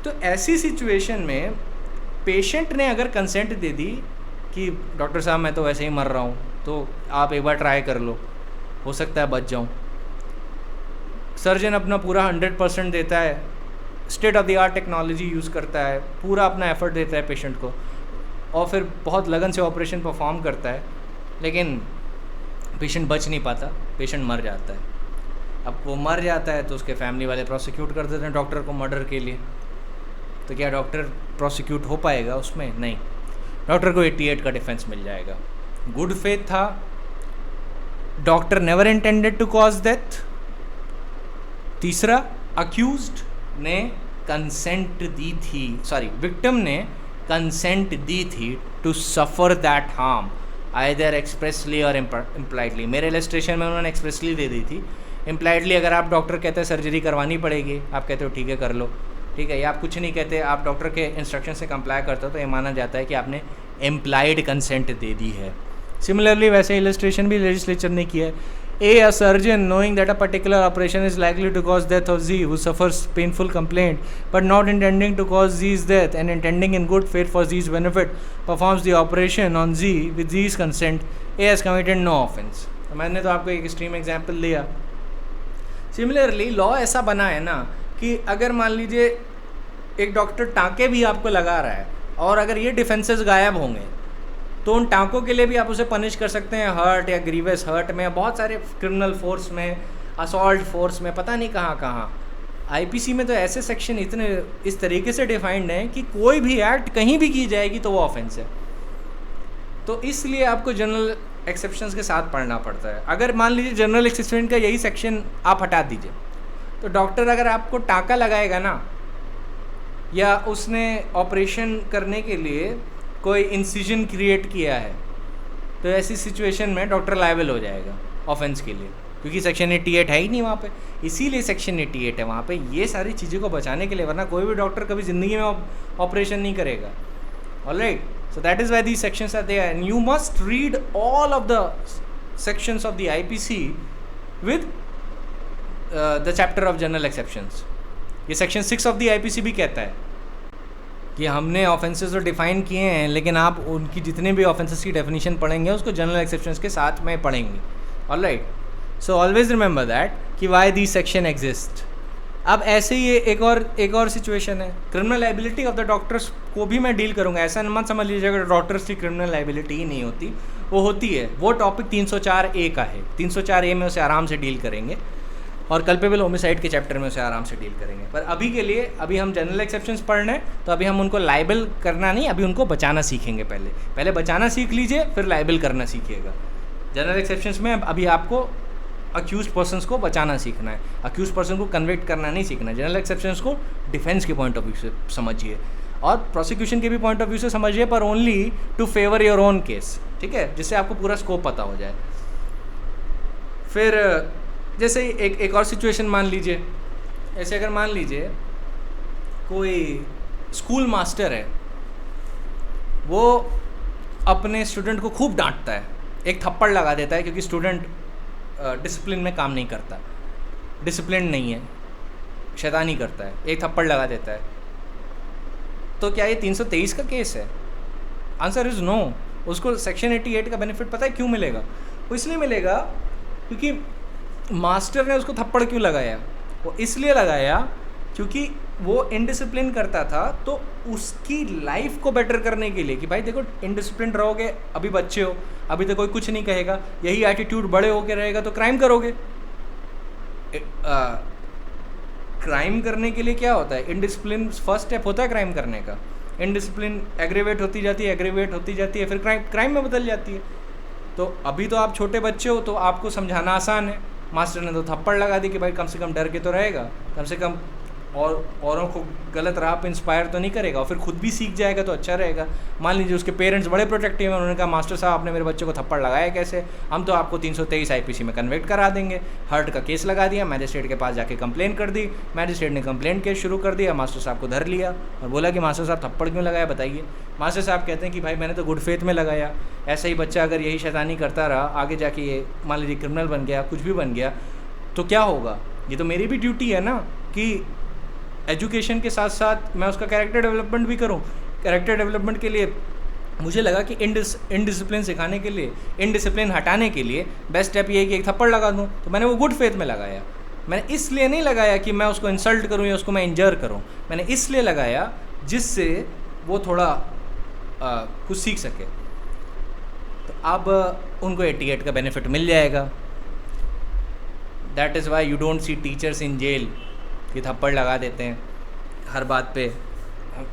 तो ऐसी सिचुएशन में पेशेंट ने अगर कंसेंट दे दी कि डॉक्टर साहब मैं तो वैसे ही मर रहा हूँ, तो आप एक बार ट्राई कर लो, हो सकता है बच जाऊँ। सर्जन अपना पूरा 100% देता है, state of the art technology use करता है, पूरा अपना एफर्ट देता है पेशेंट को, और फिर बहुत लगन से ऑपरेशन परफॉर्म करता है, लेकिन पेशेंट बच नहीं पाता, पेशेंट मर जाता है। अब वो मर जाता है तो उसके फैमिली वाले प्रोसिक्यूट कर देते हैं डॉक्टर को मर्डर के लिए। तो क्या डॉक्टर प्रोसिक्यूट हो पाएगा उसमें? नहीं, डॉक्टर को 88 का डिफेंस मिल जाएगा। गुड फेथ था, doctor never intended to cause death. तीसरा, अक्यूज्ड ने कंसेंट दी थी, सॉरी विक्टिम ने कंसेंट दी थी to suffer that harm either expressly और इम्प्लाइडली। मेरे इलस्ट्रेशन में उन्होंने एक्सप्रेसली दे दी थी। इम्प्लाइडली अगर आप डॉक्टर कहते हैं सर्जरी करवानी पड़ेगी, आप कहते हो ठीक है कर लो, ठीक है, या आप कुछ नहीं कहते, आप डॉक्टर के इंस्ट्रक्शन से कंप्लाई करते हो, तो ये माना जाता है कि आपने इम्प्लाइड कंसेंट दे दी है। सिमिलरली वैसे इलस्ट्रेशन भी लेजिस्लेचर ने किया है। A surgeon knowing that a particular operation is likely to cause death of Z who suffers painful complaint but not intending to cause Z's death and intending in good faith for Z's benefit performs the operation on Z with Z's consent, A has committed no offense। मैंने तो आपको एक एक्सट्रीम एग्जांपल दिया। सिमिलरली लॉ ऐसा बना है ना कि अगर मान लीजिए एक डॉक्टर टाँके भी आपको लगा रहा है और अगर ये डिफेंसेस गायब होंगे तो उन टाँकों के लिए भी आप उसे पनिश कर सकते हैं, हर्ट या ग्रीवियस हर्ट में, बहुत सारे क्रिमिनल फोर्स में, असॉल्ट फोर्स में, पता नहीं कहाँ कहाँ। आईपीसी में तो ऐसे सेक्शन इतने इस तरीके से डिफाइंड हैं कि कोई भी एक्ट कहीं भी की जाएगी तो वो ऑफेंस है। तो इसलिए आपको जनरल एक्सेप्शंस के साथ पढ़ना पड़ता है। अगर मान लीजिए जनरल एक्सेप्शन का यही सेक्शन आप हटा दीजिए तो डॉक्टर अगर आपको टाँका लगाएगा ना, या उसने ऑपरेशन करने के लिए कोई इंसिजन क्रिएट किया है, तो ऐसी सिचुएशन में डॉक्टर लायबल हो जाएगा ऑफेंस के लिए, क्योंकि सेक्शन 88 है ही नहीं वहाँ पे। इसीलिए सेक्शन 88 है वहाँ पे, ये सारी चीज़ों को बचाने के लिए, वरना कोई भी डॉक्टर कभी ज़िंदगी में ऑपरेशन नहीं करेगा। Alright, so that is why these sections are there and you must read all of the sections of the IPC with the chapter of general exceptions. ये सेक्शन 6 ऑफ द आईपीसी भी कहता है कि हमने ऑफेंसेस तो डिफाइन किए हैं, लेकिन आप उनकी जितने भी ऑफेंसेस की डेफिनेशन पढ़ेंगे उसको जनरल एक्सेप्शंस के साथ में पढ़ेंगे। Alright, so always remember that कि वाई दी सेक्शन एग्जिस्ट। अब ऐसे ही एक और सिचुएशन है, criminal liability of the doctors को भी मैं डील करूँगा। ऐसा मत समझ लीजिएगा डॉक्टर्स की क्रिमिनल लाइबिलिटी ही नहीं होती, वो होती है। वो टॉपिक 304A का है, 304A में उसे आराम से डील करेंगे और कल्पेबल होमिसाइड के चैप्टर में उसे आराम से डील करेंगे। पर अभी के लिए, अभी हम जनरल एक्सेप्शंस पढ़ रहे हैं तो अभी हम उनको लाइबल करना नहीं, अभी उनको बचाना सीखेंगे। पहले बचाना सीख लीजिए, फिर लाइबल करना सीखिएगा। जनरल एक्सेप्शंस में अभी आपको अक्यूज्ड पर्सन्स को बचाना सीखना है, अक्यूज्ड पर्सन को कन्विक्ट करना नहीं सीखना है। जनरल एक्सेप्शंस को डिफेंस के पॉइंट ऑफ व्यू से समझिए और प्रोसिक्यूशन के भी पॉइंट ऑफ व्यू से समझिए, पर only to favour your own case, ठीक है, जिससे आपको पूरा स्कोप पता हो जाए। फिर जैसे एक और सिचुएशन मान लीजिए, ऐसे अगर मान लीजिए कोई स्कूल मास्टर है, वो अपने स्टूडेंट को खूब डांटता है, एक थप्पड़ लगा देता है क्योंकि स्टूडेंट डिसिप्लिन में काम नहीं करता, डिसिप्लिन नहीं है, शैतानी करता है, एक थप्पड़ लगा देता है। तो क्या ये 323 का केस है? Answer is no. उसको सेक्शन 88 का बेनिफिट पता है क्यों मिलेगा? वो इसलिए मिलेगा क्योंकि मास्टर ने उसको थप्पड़ क्यों लगाया? वो इसलिए लगाया क्योंकि वो इनडिसिप्लिन करता था, तो उसकी लाइफ को बेटर करने के लिए कि भाई देखो इनडिसिप्लिन रहोगे, अभी बच्चे हो, अभी तो कोई कुछ नहीं कहेगा, यही एटीट्यूड बड़े होके रहेगा तो क्राइम करोगे। क्राइम करने के लिए क्या होता है? इनडिसिप्लिन फर्स्ट स्टेप होता है क्राइम करने का। इनडिसिप्लिन एग्रीवेट होती जाती है, एग्रीवेट होती जाती है, फिर क्राइम में बदल जाती है। तो अभी तो आप छोटे बच्चे हो तो आपको समझाना आसान है, मास्टर ने तो थप्पड़ लगा दी कि भाई कम से कम डर के तो रहेगा, कम से कम और औरों को गलत राह पे इंस्पायर तो नहीं करेगा, और फिर खुद भी सीख जाएगा तो अच्छा रहेगा। मान लीजिए उसके पेरेंट्स बड़े प्रोटेक्टिव हैं, उन्होंने कहा मास्टर साहब आपने मेरे बच्चे को थप्पड़ लगाया कैसे, हम तो आपको 323 आईपीसी में कन्विक्ट करा देंगे। हर्ट का केस लगा दिया, मैजिस्ट्रेट के पास जाके कंप्लेन कर दी, मैजिस्ट्रेट ने कंप्लेंट केस शुरू कर दिया, मास्टर साहब को धर लिया और बोला कि मास्टर साहब थप्पड़ क्यों लगाया बताइए। मास्टर साहब कहते हैं कि भाई मैंने तो गुड फेथ में लगाया, ऐसा ही बच्चा अगर यही शैतानी करता रहा, आगे जाके ये मान लीजिए क्रिमिनल बन गया, कुछ भी बन गया, तो क्या होगा? ये तो मेरी भी ड्यूटी है ना कि एजुकेशन के साथ साथ मैं उसका कैरेक्टर डेवलपमेंट भी करूं। कैरेक्टर डेवलपमेंट के लिए मुझे लगा कि इनडिसिप्लिन सिखाने के लिए, इनडिसिप्लिन हटाने के लिए बेस्ट स्टेप ये है कि एक थप्पड़ लगा दूँ। तो मैंने वो गुड फेथ में लगाया। मैंने इसलिए नहीं लगाया कि मैं उसको इंसल्ट करूँ या उसको मैं इंजर करूँ, मैंने इसलिए लगाया जिससे वो थोड़ा कुछ सीख सके। तो अब उनको 88 का बेनिफिट मिल जाएगा। That is why you don't see teachers in jail कि थप्पड़ लगा देते हैं हर बात पे,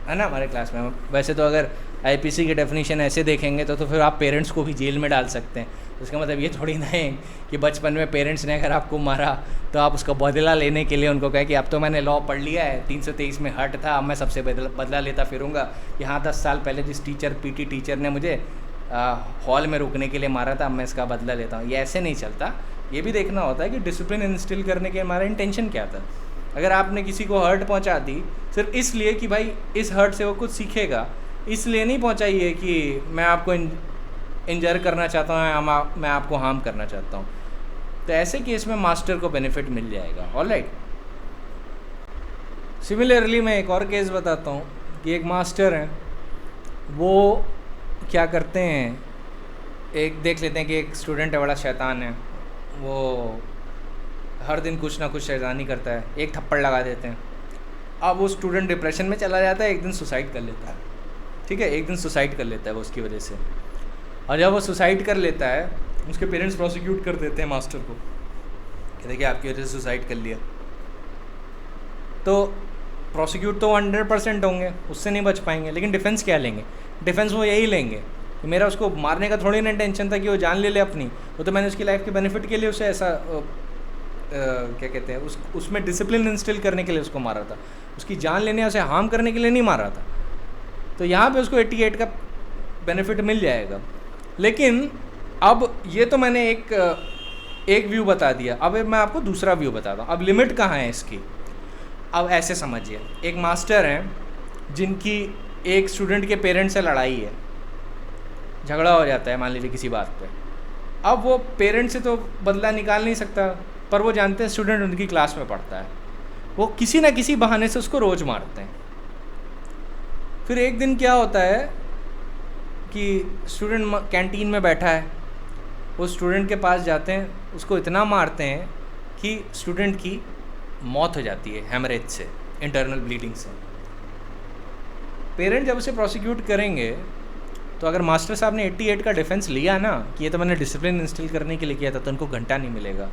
है ना हमारे क्लास में। वैसे तो अगर आईपीसी की डेफिनेशन ऐसे देखेंगे तो फिर आप पेरेंट्स को भी जेल में डाल सकते हैं। तो इसका मतलब ये थोड़ी ना है कि बचपन में पेरेंट्स ने अगर आपको मारा तो आप उसका बदला लेने के लिए उनको कहे कि अब तो मैंने लॉ पढ़ लिया है, 323 में हट था, अब मैं सबसे बदला लेता फिरूंगा। यहाँ 10 साल पहले जिस पीटी टीचर ने मुझे हॉल में रुकने के लिए मारा था, अब मैं इसका बदला लेता हूँ। ये ऐसे नहीं चलता। ये भी देखना होता है कि डिसिप्लिन इंस्टिल करने के हमारा इंटेंशन क्या था। अगर आपने किसी को हर्ट पहुंचा दी सिर्फ इसलिए कि भाई इस हर्ट से वो कुछ सीखेगा, इसलिए नहीं पहुंचाई है कि मैं आपको इंजर करना चाहता हूँ या मैं आपको हार्म करना चाहता हूँ, तो ऐसे केस में मास्टर को बेनिफिट मिल जाएगा। ऑलराइट। सिमिलरली मैं एक और केस बताता हूँ कि एक मास्टर हैं, वो क्या करते हैं, एक देख लेते हैं कि एक स्टूडेंट है, बड़ा शैतान है, वो हर दिन कुछ ना कुछ शैतानी करता है, एक थप्पड़ लगा देते हैं। अब वो स्टूडेंट डिप्रेशन में चला जाता है, एक दिन सुसाइड कर लेता है। ठीक है, एक दिन सुसाइड कर लेता है वो उसकी वजह से। और जब वो सुसाइड कर लेता है, उसके पेरेंट्स प्रोसिक्यूट कर देते हैं मास्टर को, कहते हैं कि आपकी वजह से सुसाइड कर लिया। तो प्रोसिक्यूट तो 100% होंगे, उससे नहीं बच पाएंगे, लेकिन डिफेंस क्या लेंगे? डिफेंस वो यही लेंगे कि मेरा उसको मारने का थोड़ी ना इंटेंशन था कि वो जान ले अपनी, वो तो मैंने उसकी लाइफ के बेनिफिट के लिए उसे ऐसा क्या कहते हैं उसमें डिसिप्लिन इंस्टिल करने के लिए उसको मारा था, उसकी जान लेने या उसे हार्म करने के लिए नहीं मारा था। तो यहाँ पे उसको 88 का बेनिफिट मिल जाएगा। लेकिन अब ये तो मैंने एक व्यू बता दिया, अब मैं आपको दूसरा व्यू बताता हूँ। अब लिमिट कहाँ है इसकी? अब ऐसे समझिए, एक मास्टर हैं जिनकी एक स्टूडेंट के पेरेंट्स से लड़ाई है, झगड़ा हो जाता है मान लीजिए किसी बात पे। अब वो पेरेंट्स से तो बदला निकाल नहीं सकता, पर वो जानते हैं स्टूडेंट उनकी क्लास में पढ़ता है, वो किसी ना किसी बहाने से उसको रोज़ मारते हैं। फिर एक दिन क्या होता है कि स्टूडेंट कैंटीन में बैठा है, वो स्टूडेंट के पास जाते हैं, उसको इतना मारते हैं कि स्टूडेंट की मौत हो जाती है हेमरेज से, इंटरनल ब्लीडिंग से। पेरेंट जब उसे प्रोसिक्यूट करेंगे तो अगर मास्टर साहब ने 88 का डिफेंस लिया ना कि ये तो मैंने डिसिप्लिन इंस्टिल करने के लिए किया था, तो इनको घंटा नहीं मिलेगा,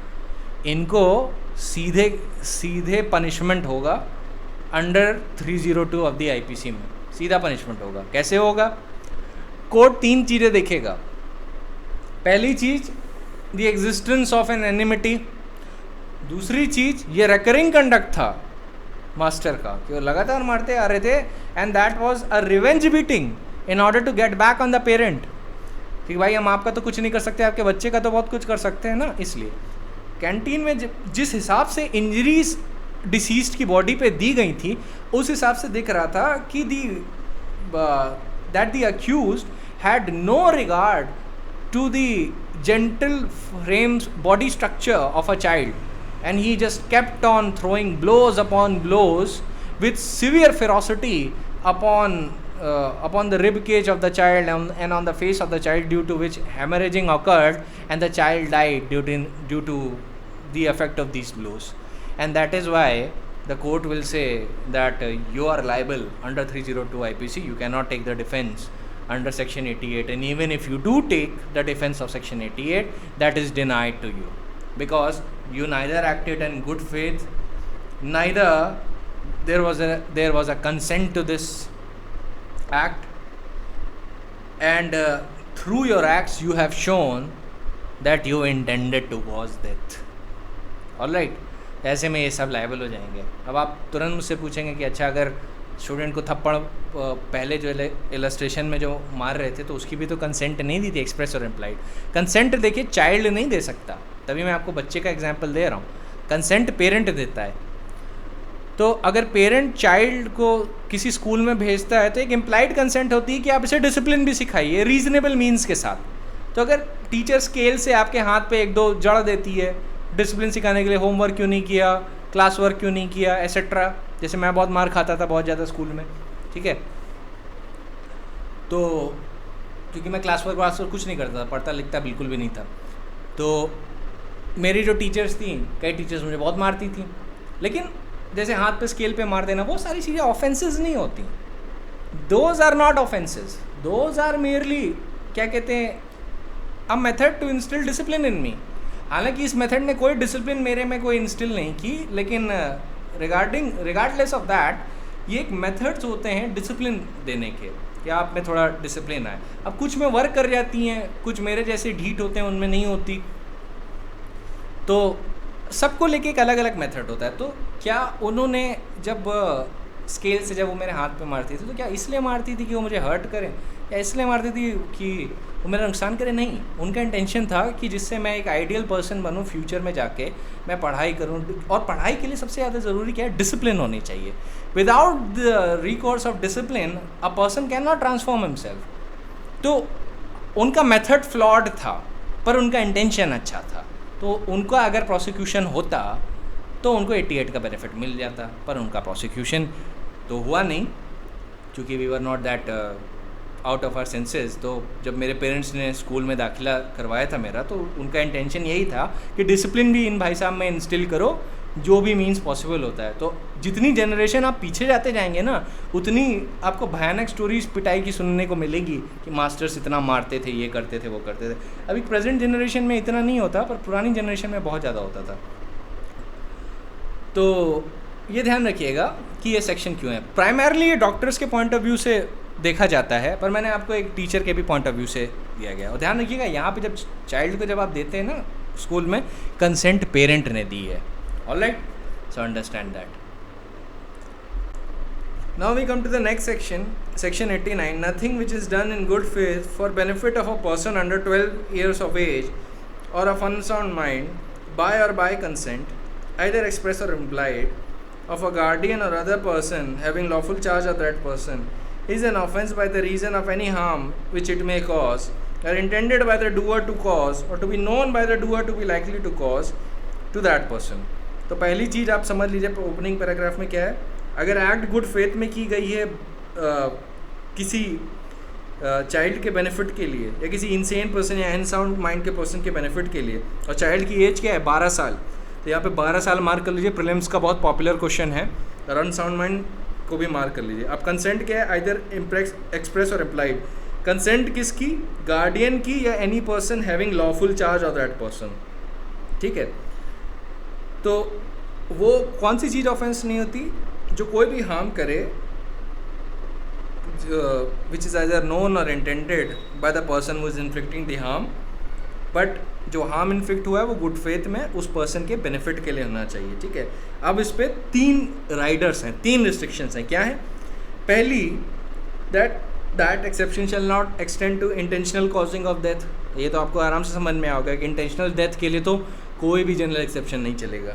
इनको सीधे पनिशमेंट होगा अंडर 302 ऑफ द आईपीसी में, सीधा पनिशमेंट होगा। कैसे होगा? कोर्ट 3 चीज़ें देखेगा। पहली चीज़ the existence of an enmity, दूसरी चीज़ ये रेकरिंग कंडक्ट था मास्टर का कि वो लगातार मारते आ रहे थे, and that was a revenge beating in order to get back on the parent, कि भाई हम आपका तो कुछ नहीं कर सकते, आपके बच्चे का तो बहुत कुछ कर सकते हैं ना। इसलिए कैंटीन में जिस हिसाब से इंजरीज डिसीज्ड की बॉडी पे दी गई थी, उस हिसाब से दिख रहा था कि that the accused had no regard to the gentle frames body structure of a child, and he just kept on throwing blows upon blows with severe ferocity upon the rib cage of the child and on the face of the child, due to which hemorrhaging occurred and the child died due to the effect of these blows. And that is why the court will say that you are liable under 302 IPC. You cannot take the defense under section 88, and even if you do take the defense of section 88, that is denied to you, because you neither acted in good faith, neither there was a consent to this act, and through your acts you have shown that you intended to cause death. all right, ऐसे में ये सब लायबल हो जाएंगे। अब आप तुरंत मुझसे पूछेंगे कि अच्छा, अगर स्टूडेंट को थप्पड़ पहले जो इलस्ट्रेशन में जो मार रहे थे तो उसकी भी तो कंसेंट नहीं दी थी, एक्सप्रेस और इम्प्लाइड। कंसेंट देखिए चाइल्ड नहीं दे सकता, तभी मैं आपको बच्चे का एग्जांपल दे रहा हूँ। कंसेंट पेरेंट देता है। तो अगर पेरेंट चाइल्ड को किसी स्कूल में भेजता है तो एक इम्प्लाइड कंसेंट होती है कि आप इसे डिसिप्लिन भी सिखाइए रीजनेबल मीन्स के साथ। तो अगर टीचर स्केल से आपके हाथ पे 1-2 जड़ देती है डिसिप्लिन सिखाने के लिए, होमवर्क क्यों नहीं किया, क्लास वर्क क्यों नहीं किया, एसेट्रा, जैसे मैं बहुत मार खाता था बहुत ज़्यादा स्कूल में, ठीक है, तो क्योंकि मैं क्लास वर्क कुछ नहीं करता था, पढ़ता लिखता बिल्कुल भी नहीं था। तो मेरी जो टीचर्स थी, कई टीचर्स मुझे बहुत मारती थी, लेकिन जैसे हाथ पे स्केल पे मार देना, वो सारी चीज़ें ऑफेंसेस नहीं होती। Those are not offences, those are merely क्या कहते हैं, a method to instil discipline in me. हालांकि इस मेथड ने कोई डिसिप्लिन मेरे में कोई इंस्टिल नहीं की, लेकिन रिगार्डलेस ऑफ दैट ये एक मेथड्स होते हैं डिसिप्लिन देने के, कि आप में थोड़ा डिसिप्लिन आए। अब कुछ में वर्क कर जाती हैं, कुछ मेरे जैसे ढीठ होते हैं उनमें नहीं होती, तो सबको लेके एक अलग अलग मेथड होता है। तो क्या उन्होंने जब स्केल से जब वो मेरे हाथ पे मारती थी, तो क्या इसलिए मारती थी कि वो मुझे हर्ट करें, या इसलिए मारती थी कि वो मेरा नुकसान करे? नहीं, उनका इंटेंशन था कि जिससे मैं एक आइडियल पर्सन बनूं, फ्यूचर में जाके मैं पढ़ाई करूं। और पढ़ाई के लिए सबसे ज़्यादा ज़रूरी क्या है? डिसिप्लिन होनी चाहिए। Without the recourse of discipline a person can not transform himself. तो उनका मेथड फ्लॉड था, पर उनका इंटेंशन अच्छा था। तो उनका अगर प्रोसिक्यूशन होता तो उनको 88 का बेनिफिट मिल जाता, पर उनका प्रोसिक्यूशन तो हुआ नहीं, क्योंकि we were not that out of our senses. तो जब मेरे पेरेंट्स ने स्कूल में दाखिला करवाया था मेरा, तो उनका इंटेंशन यही था कि डिसिप्लिन भी इन भाई साहब में इंस्टिल करो, जो भी मीन्स पॉसिबल होता है। तो जितनी जनरेशन आप पीछे जाते जाएंगे ना, उतनी आपको भयानक स्टोरीज पिटाई की सुनने को मिलेगी कि मास्टर्स इतना मारते थे, ये करते थे, वो करते थे। अभी प्रेजेंट जनरेशन में इतना नहीं होता, पर पुरानी जनरेशन में बहुत ज़्यादा होता था। तो ये ध्यान रखिएगा कि ये सेक्शन क्यों है। प्राइमरली ये डॉक्टर्स के पॉइंट ऑफ व्यू से देखा जाता है, पर मैंने आपको एक टीचर के भी पॉइंट ऑफ व्यू से दिया गया। और ध्यान रखिएगा, यहाँ पे जब चाइल्ड को जब आप देते हैं ना स्कूल में, कंसेंट पेरेंट ने दी है। Alright, so understand that. Now we come to the next section, section 89। Nothing which is done in good faith for benefit of a person under 12 years of age or of unsound mind, by or by consent, either express or implied, of a guardian or other person having lawful charge of that person, is an offence by the reason of any harm which it may cause, or intended by the doer to cause, or to be known by the doer to be likely to cause to that person। तो पहली चीज़ आप समझ लीजिए ओपनिंग पैराग्राफ में क्या है। अगर एक्ट गुड फेथ में की गई है किसी चाइल्ड के बेनिफिट के लिए, या किसी इंसेन पर्सन या अनसाउंड माइंड के पर्सन के बेनिफिट के लिए, और चाइल्ड की एज क्या है? 12 साल। तो यहाँ पे 12 साल मार्क कर लीजिए, प्रीलिम्स का बहुत पॉपुलर क्वेश्चन है। और अनसाउंड माइंड को भी मार्क कर लीजिए। अब कंसेंट क्या है? आइदर एक्सप्रेस और इम्प्लाइड। कंसेंट किसकी? गार्डियन की, या any person having lawful charge of that person. ठीक है, तो वो कौन सी चीज़ ऑफेंस नहीं होती? जो कोई भी हार्म करे, विच इज़ आइदर नोन और intended by the person who is inflicting the harm, but जो हार्म इन्फ्लिक्ट हुआ है वो गुड फेथ में उस पर्सन के बेनिफिट के लिए होना चाहिए। ठीक है, अब इस पर 3 राइडर्स हैं, 3 रिस्ट्रिक्शंस हैं। क्या है? पहली, that exception shall not extend to intentional causing of death. ये तो आपको आराम से समझ में आओगे कि इंटेंशनल डेथ के लिए तो कोई भी जनरल एक्सेप्शन नहीं चलेगा।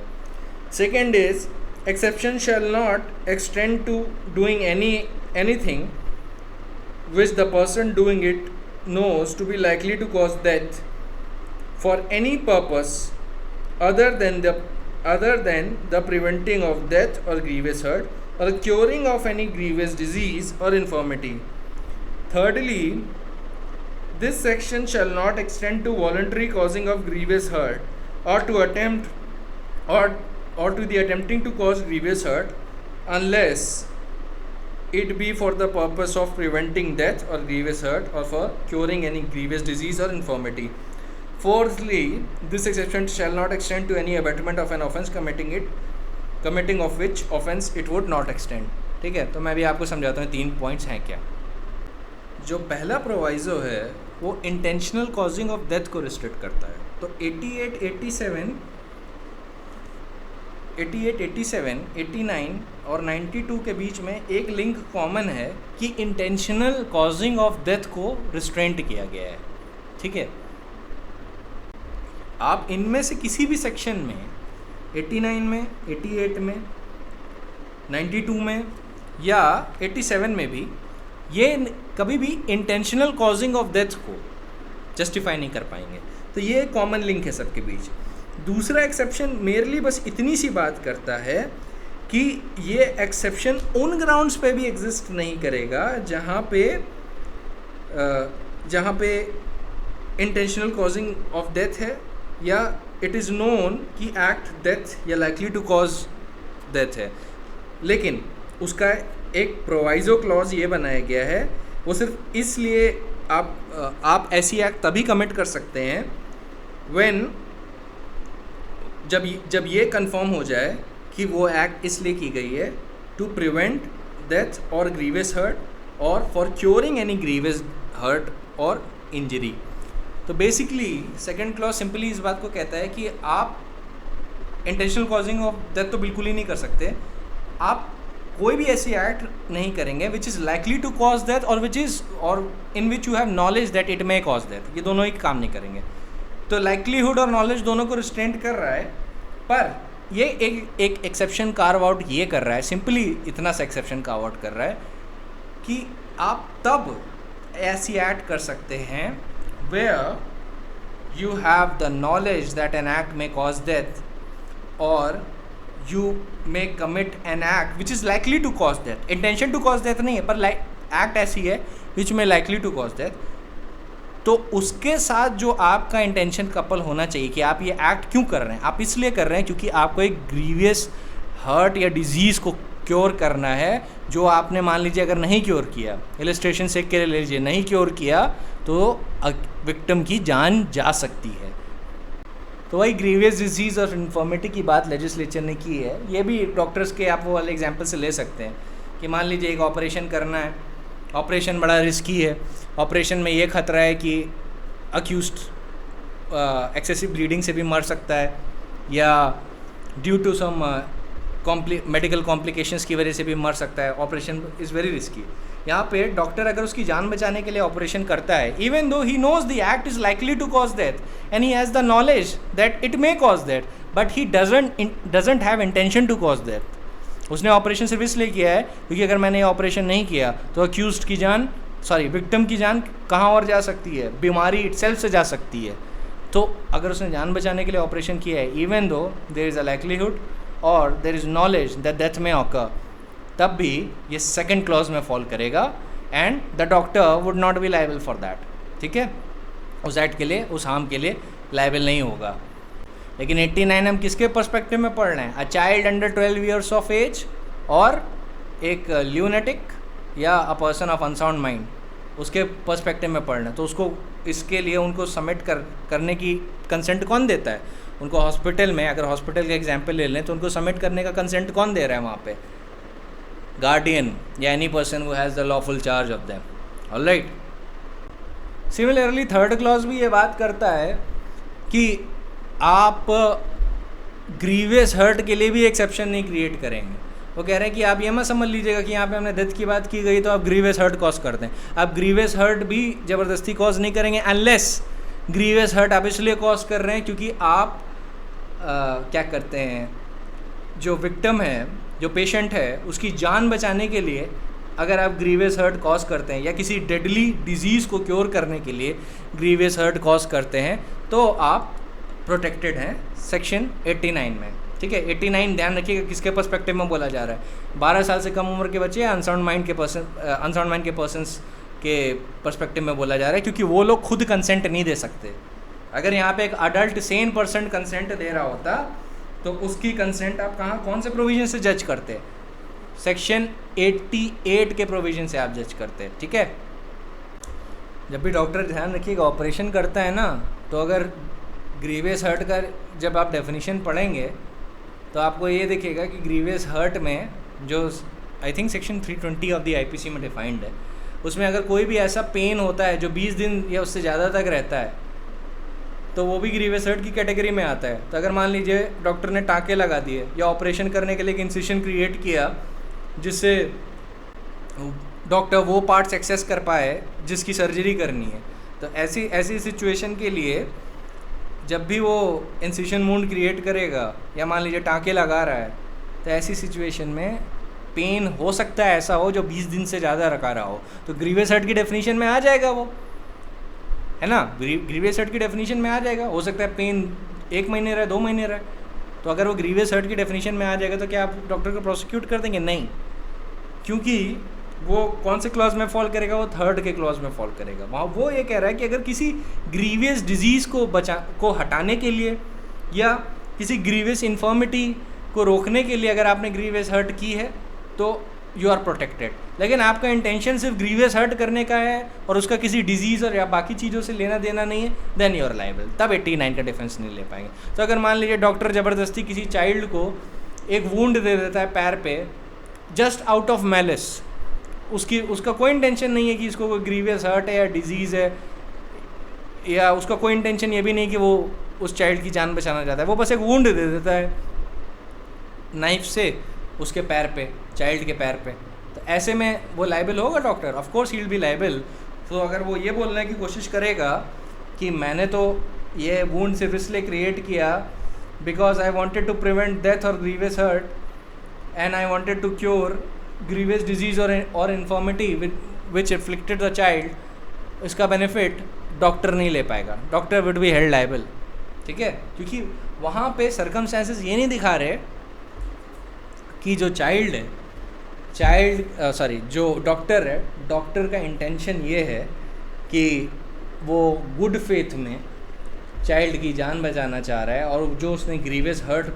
Second is, exception shall not extend to doing anything which the person doing it knows to be likely to cause death for any purpose other than the preventing of death or grievous hurt or curing of any grievous disease or infirmity. Thirdly, this section shall not extend to voluntary causing of grievous hurt or to the attempting to cause grievous hurt unless it be for the purpose of preventing death or grievous hurt or for curing any grievous disease or infirmity. Fourthly, this exception shall not extend to any abatement of an offence committing of which offence it would not extend. ठीक है, तो मैं भी आपको समझाता हूँ 3 पॉइंट्स हैं क्या। जो पहला प्रोवाइजो है वो इंटेंशनल कॉजिंग ऑफ डेथ को रिस्ट्रिक्ट करता है। तो 88, 87, 89 और 92 के बीच में एक लिंक कॉमन है कि इंटेंशनल कॉजिंग ऑफ डेथ को रिस्ट्रेंट किया गया है। ठीक है, आप इनमें से किसी भी सेक्शन में 89 में, 88 में, 92 में या 87 में भी ये कभी भी इंटेंशनल कॉजिंग ऑफ डेथ को जस्टिफाई नहीं कर पाएंगे। तो ये कॉमन लिंक है सबके बीच। दूसरा एक्सेप्शन मेरली बस इतनी सी बात करता है कि ये एक्सेप्शन उन ग्राउंड्स पे भी एग्जिस्ट नहीं करेगा जहाँ पे जहाँ पे इंटेंशनल कॉजिंग ऑफ डेथ है, या इट इज़ नोन कि एक्ट डेथ या लाइकली टू कॉज डेथ है, लेकिन उसका एक प्रोवाइजो क्लॉज ये बनाया गया है, वो सिर्फ इसलिए आप ऐसी एक्ट तभी कमिट कर सकते हैं व्हेन जब ये कंफर्म हो जाए कि वो एक्ट इसलिए की गई है टू प्रिवेंट डेथ और ग्रीवियस हर्ट और for curing any grievous hurt और इंजरी। तो बेसिकली सेकंड क्लॉज सिंपली इस बात को कहता है कि आप इंटेंशनल कॉजिंग ऑफ डेथ तो बिल्कुल ही नहीं कर सकते, आप कोई भी ऐसी एक्ट नहीं करेंगे which is likely to cause death or in which you have knowledge that it may cause death, ये दोनों ही काम नहीं करेंगे। तो लाइकलीहुड और नॉलेज दोनों को रिस्ट्रेंट कर रहा है, पर ये एक एक्सेप्शन कार्व आउट ये कर रहा है, सिंपली इतना सा एक्सेप्शन कार्व आउट कर रहा है कि आप तब ऐसी एक्ट कर सकते हैं where you have the knowledge that an act may cause death or you may commit an act which is likely to cause death. Intention to cause death नहीं है, पर एक्ट ऐसी है which may likely to cause death. तो उसके साथ जो आपका इंटेंशन कपल होना चाहिए कि आप ये एक्ट क्यों कर रहे हैं, आप इसलिए कर रहे हैं क्योंकि आपको एक ग्रीवियस हर्ट या डिजीज़ को क्योर करना है, जो आपने मान लीजिए अगर नहीं क्योर किया, इलस्ट्रेशन से के लिए ले लीजिए, नहीं क्योर किया तो विक्टिम की जान जा सकती है। तो वही ग्रीवियस डिजीज़ और इन्फॉर्मिटी की बात लेजिस्लेचर ने की है। ये भी डॉक्टर्स के आप वो वाले एग्जाम्पल से ले सकते हैं कि मान लीजिए एक ऑपरेशन करना है, ऑपरेशन बड़ा रिस्की है, ऑपरेशन में ये खतरा है कि अक्यूज्ड एक्सेसिव ब्लीडिंग से भी मर सकता है या due to some medical complications की वजह से भी मर सकता है, ऑपरेशन इज़ वेरी रिस्की। यहाँ पे डॉक्टर अगर उसकी जान बचाने के लिए ऑपरेशन करता है, even though he knows the act is likely to cause death and he has the knowledge that it may cause death, but he doesn't have intention to cause death. उसने ऑपरेशन सिर्फ इसलिए किया है क्योंकि अगर मैंने ये ऑपरेशन नहीं किया तो अक्यूज्ड की जान विक्टिम की जान कहाँ और जा सकती है, बीमारी इटसेल्फ से जा सकती है। तो अगर उसने जान बचाने के लिए ऑपरेशन किया है, even though there is a likelihood or there is knowledge that death may occur, तब भी ये सेकंड क्लॉज में फॉल करेगा and the doctor would not be liable for that. ठीक है, उस एक्ट के लिए, उस हार्म के लिए लायबल नहीं होगा। लेकिन 89 हम किसके पर्सपेक्टिव में पढ़ रहे हैं? A child under 12 years of age और एक ल्यूनेटिक या a person of unsound mind, उसके पर्सपेक्टिव में पढ़ना है। तो उसको इसके लिए उनको सबमिट करने की कंसेंट कौन देता है? उनको हॉस्पिटल में, अगर हॉस्पिटल का एग्जांपल ले लें तो उनको सबमिट करने का कंसेंट कौन दे रहा है वहाँ पे? गार्डियन या any person who has the lawful charge of them. Alright, similarly third clause भी ये बात करता है कि आप ग्रीवियस हर्ट के लिए भी एक्सेप्शन नहीं क्रिएट करेंगे। वो कह रहे हैं कि आप ये मत समझ लीजिएगा कि यहाँ पे हमने डेथ की बात की गई तो आप ग्रीवियस हर्ट कॉज करते हैं। आप ग्रीवियस हर्ट भी ज़बरदस्ती कॉज नहीं करेंगे, अनलेस ग्रीवियस हर्ट आप इसलिए कॉज कर रहे हैं क्योंकि आप क्या करते हैं, जो विक्टिम है, जो पेशेंट है, उसकी जान बचाने के लिए अगर आप ग्रीवियस हर्ट कॉज करते हैं या किसी डेडली डिजीज़ को क्योर करने के लिए ग्रीवियस हर्ट कॉज करते हैं तो आप प्रोटेक्टेड हैं सेक्शन 89 में। ठीक है, 89 ध्यान रखिएगा किसके पर्सपेक्टिव में बोला जा रहा है? 12 साल से कम उम्र के बच्चे या अनसाउंड माइंड के पर्सन्स के पर्सपेक्टिव में बोला जा रहा है, क्योंकि वो लोग खुद कंसेंट नहीं दे सकते। अगर यहाँ पे एक अडल्ट सेन पर्सन कंसेंट दे रहा होता तो उसकी कंसेंट आप कौन से प्रोविजन से जज करते? सेक्शन 88 के प्रोविजन से आप जज करते हैं। ठीक है, जब भी डॉक्टर, ध्यान रखिएगा, ऑपरेशन करता है ना, तो अगर ग्रीवियस हर्ट का जब आप डेफिनेशन पढ़ेंगे तो आपको ये दिखेगा कि ग्रीवियस हर्ट में जो I think section 320 of the IPC में डिफाइंड है, उसमें अगर कोई भी ऐसा पेन होता है जो 20 दिन या उससे ज़्यादा तक रहता है तो वो भी ग्रीवियस हर्ट की कैटेगरी में आता है। तो अगर मान लीजिए डॉक्टर ने टाँके लगा दिए या ऑपरेशन करने के लिए एक इंसिशन क्रिएट किया जिससे डॉक्टर वो पार्ट्स एक्सेस कर पाए जिसकी सर्जरी करनी है, तो ऐसी सिचुएशन के लिए जब भी वो इंसिशन वुंड क्रिएट करेगा या मान लीजिए टाँके लगा रहा है, तो ऐसी सिचुएशन में पेन हो सकता है ऐसा हो जो 20 दिन से ज़्यादा रखा रहा हो, तो ग्रीवियस हर्ट की डेफिनेशन में आ जाएगा वो, है ना? ग्रीवियस हर्ट की डेफिनेशन में आ जाएगा। हो सकता है पेन 1 महीने रहे, 2 महीने रहे, तो अगर वो ग्रीवियस हर्ट की डेफिनेशन में आ जाएगा तो क्या आप डॉक्टर को प्रोसिक्यूट कर देंगे? नहीं, क्योंकि वो कौन से क्लॉज में फॉल करेगा, वो थर्ड के क्लॉज में फॉल करेगा। वहाँ वो ये कह रहा है कि अगर किसी ग्रीवियस डिजीज़ को हटाने के लिए या किसी ग्रीवियस इन्फॉर्मिटी को रोकने के लिए अगर आपने ग्रीवियस हर्ट की है तो यू आर प्रोटेक्टेड। लेकिन आपका इंटेंशन सिर्फ ग्रीवियस हर्ट करने का है और उसका किसी डिजीज़ और या बाकी चीज़ों से लेना देना नहीं है, देन यू आर लायबल, तब 89 का डिफेंस नहीं ले पाएंगे। तो अगर मान लीजिए डॉक्टर ज़बरदस्ती किसी चाइल्ड को एक वुंड दे देता है पैर पे जस्ट आउट ऑफ मैलिस, उसका कोई इंटेंशन नहीं है कि इसको कोई ग्रीवियस हर्ट है या डिजीज़ है, या उसका कोई इंटेंशन ये भी नहीं कि वो उस चाइल्ड की जान बचाना चाहता है, वो बस एक वुंड दे देता है नाइफ से उसके पैर पे, चाइल्ड के पैर पे, तो ऐसे में वो लायबल होगा doctor? Of course he will be liable. तो अगर वो ये बोलने की कोशिश करेगा कि मैंने तो ये वुंड सिर्फ इसलिए क्रिएट किया because I wanted to prevent death और grievous hurt and I wanted to cure grievous disease or infirmity which afflicted the child, इसका बेनिफिट डॉक्टर नहीं ले पाएगा, doctor would be held liable. ठीक है, क्योंकि वहाँ पे सर्कमस्टेंसेस ये नहीं दिखा रहे कि जो जो डॉक्टर है, डॉक्टर का इंटेंशन ये है कि वो गुड फेथ में चाइल्ड की जान बचाना चाह रहा है और जो उसने ग्रीवियस हर्ट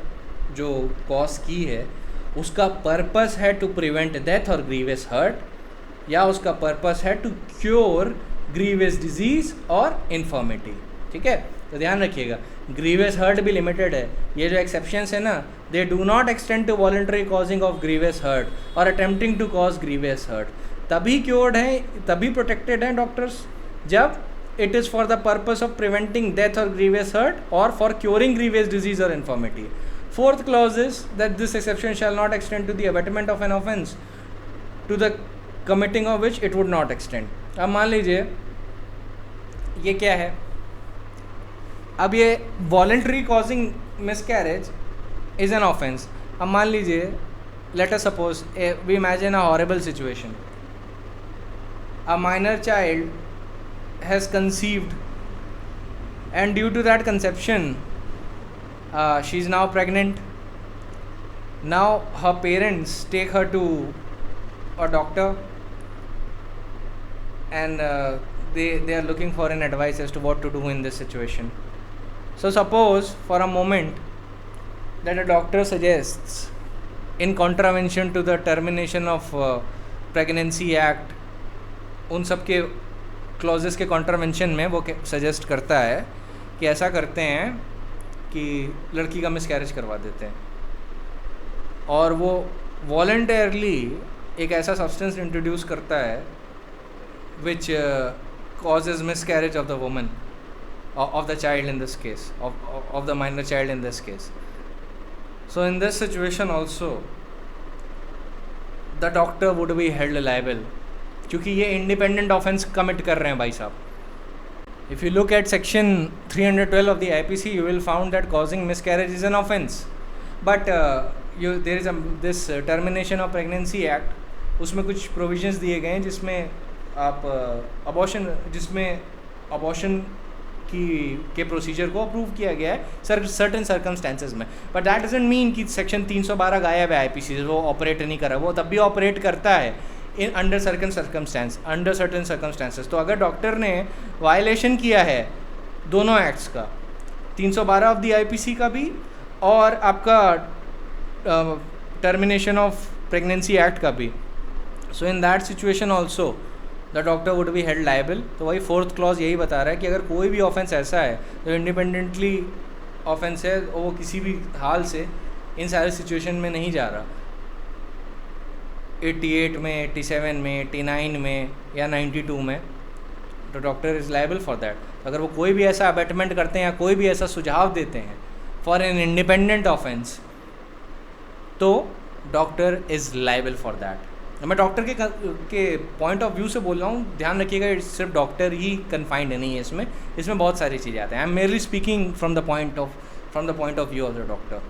जो कॉज की है उसका पर्पस है टू प्रिवेंट डेथ और ग्रीवियस हर्ट, या उसका पर्पस है to cure grievous disease or infirmity. ठीक है, तो ध्यान रखिएगा ग्रीवियस हर्ट भी लिमिटेड है। ये जो एक्सेप्शंस है ना, they do not extend to voluntary causing of grievous hurt or attempting to cause grievous hurt. तभी क्योर्ड हैं, तभी प्रोटेक्टेड हैं डॉक्टर्स जब it is for the purpose of preventing death और ग्रीवियस हर्ट और for curing grievous disease or infirmity. Fourth clause is that this exception shall not extend to the abatement of an offence to the committing of which it would not extend. अब मान लीजिए ये क्या है, अब ये voluntary causing miscarriage is an offence. अब मान लीजिए let us suppose we imagine a horrible situation. A minor child has conceived and due to that conception she is now pregnant. Now her parents take her to a doctor and they are looking for an advice as to what to do in this situation. So suppose for a moment that a doctor suggests in contravention to the termination of pregnancy act, उन सब के clauses के contravention में वो suggest करता है कि ऐसा करते हैं कि लड़की का मिसकैरेज करवा देते हैं और वो वॉलंटरली एक ऐसा सब्सटेंस इंट्रोड्यूस करता है which causes miscarriage of the woman of the child in this case, of the minor child in this case. So in this situation also the doctor would be held liable, क्योंकि ये इंडिपेंडेंट ऑफेंस कमिट कर रहे हैं भाई साहब. If you look at section 312 of the IPC, you will found that causing miscarriage is an offence. But there is this termination of pregnancy act. उसमें कुछ provisions दिए गए हैं जिसमें आप abortion के प्रोसीजर को अप्रूव किया गया है सर्टेन सर्कमस्टेंसेज में. बट दैट डजंट मीन कि सेक्शन 312 गायब है IPC से, वो ऑपरेट नहीं कर रहा, वो तब भी ऑपरेट करता है इन अंडर सर्टेन सर्कमस्टेंसेस. तो अगर डॉक्टर ने वायलेशन किया है दोनों एक्ट्स का, 312 ऑफ द IPC का भी और आपका टर्मिनेशन ऑफ प्रेगनेंसी एक्ट का भी, so in that situation also the doctor would be held liable. तो वही फोर्थ क्लॉज यही बता रहा है कि अगर कोई भी ऑफेंस ऐसा है जो इंडिपेंडेंटली ऑफेंस है और वो किसी भी हाल से इन सारे सिचुएशन में नहीं जा रहा, 88 में, 87 में, 89 में या 92 में, तो doctor is liable for that. अगर वो कोई भी ऐसा अबेटमेंट करते हैं या कोई भी ऐसा सुझाव देते हैं फॉर एन इंडिपेंडेंट ऑफेंस, तो doctor is liable for that. मैं डॉक्टर के पॉइंट ऑफ व्यू से बोल रहा हूँ, ध्यान रखिएगा सिर्फ डॉक्टर ही कन्फाइंड नहीं है इसमें बहुत सारी चीज़ें आती हैं. I am merely speaking from the point of view of the doctor,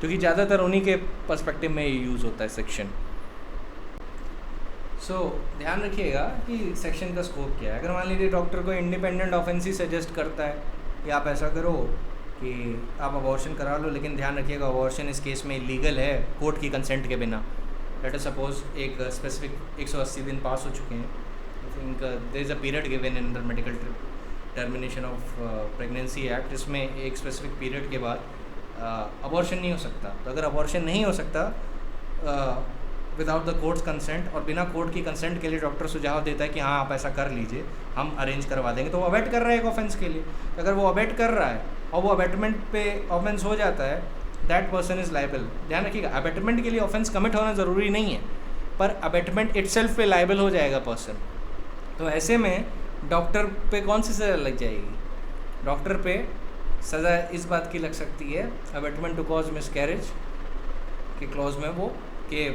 क्योंकि ज़्यादातर उन्हीं के पर्सपेक्टिव में यूज़ होता है सेक्शन. सो ध्यान रखिएगा कि सेक्शन का स्कोप क्या है. अगर मान लीजिए डॉक्टर को इंडिपेंडेंट ऑफेंस ही सजेस्ट करता है कि आप ऐसा करो कि आप अबॉर्शन करा लो, लेकिन ध्यान रखिएगा अबॉर्शन इस केस में इलीगल है कोर्ट की कंसेंट के बिना, लेट अस सपोज एक स्पेसिफिक 180 दिन पास हो चुके हैं, I think there is a period given in the medical termination of pregnancy act, इसमें एक स्पेसिफिक पीरियड के बाद अबॉर्शन नहीं हो सकता। तो अगर अबॉर्शन नहीं हो सकता विदाउट द कोर्ट्स कंसेंट, और बिना कोर्ट की कंसेंट के लिए डॉक्टर सुझाव देता है कि हाँ आप ऐसा कर लीजिए, हम अरेंज करवा देंगे, तो वो अबेट कर रहा है एक ऑफेंस के लिए। अगर वो अबेट कर रहा है और वो अबेटमेंट पे ऑफेंस हो जाता है, दैट पर्सन इज़ लाइबल। ध्यान रखिएगा, अबेटमेंट के लिए ऑफेंस कमिट होना ज़रूरी नहीं है, पर अबेटमेंट इटसेल्फ पे लाइबल हो जाएगा पर्सन। तो ऐसे में डॉक्टर पे कौन सी सज़ा लग जाएगी? डॉक्टर पे सज़ा इस बात की लग सकती है, अबेटमेंट टू कॉज मिसकैरेज के क्लॉज में वो के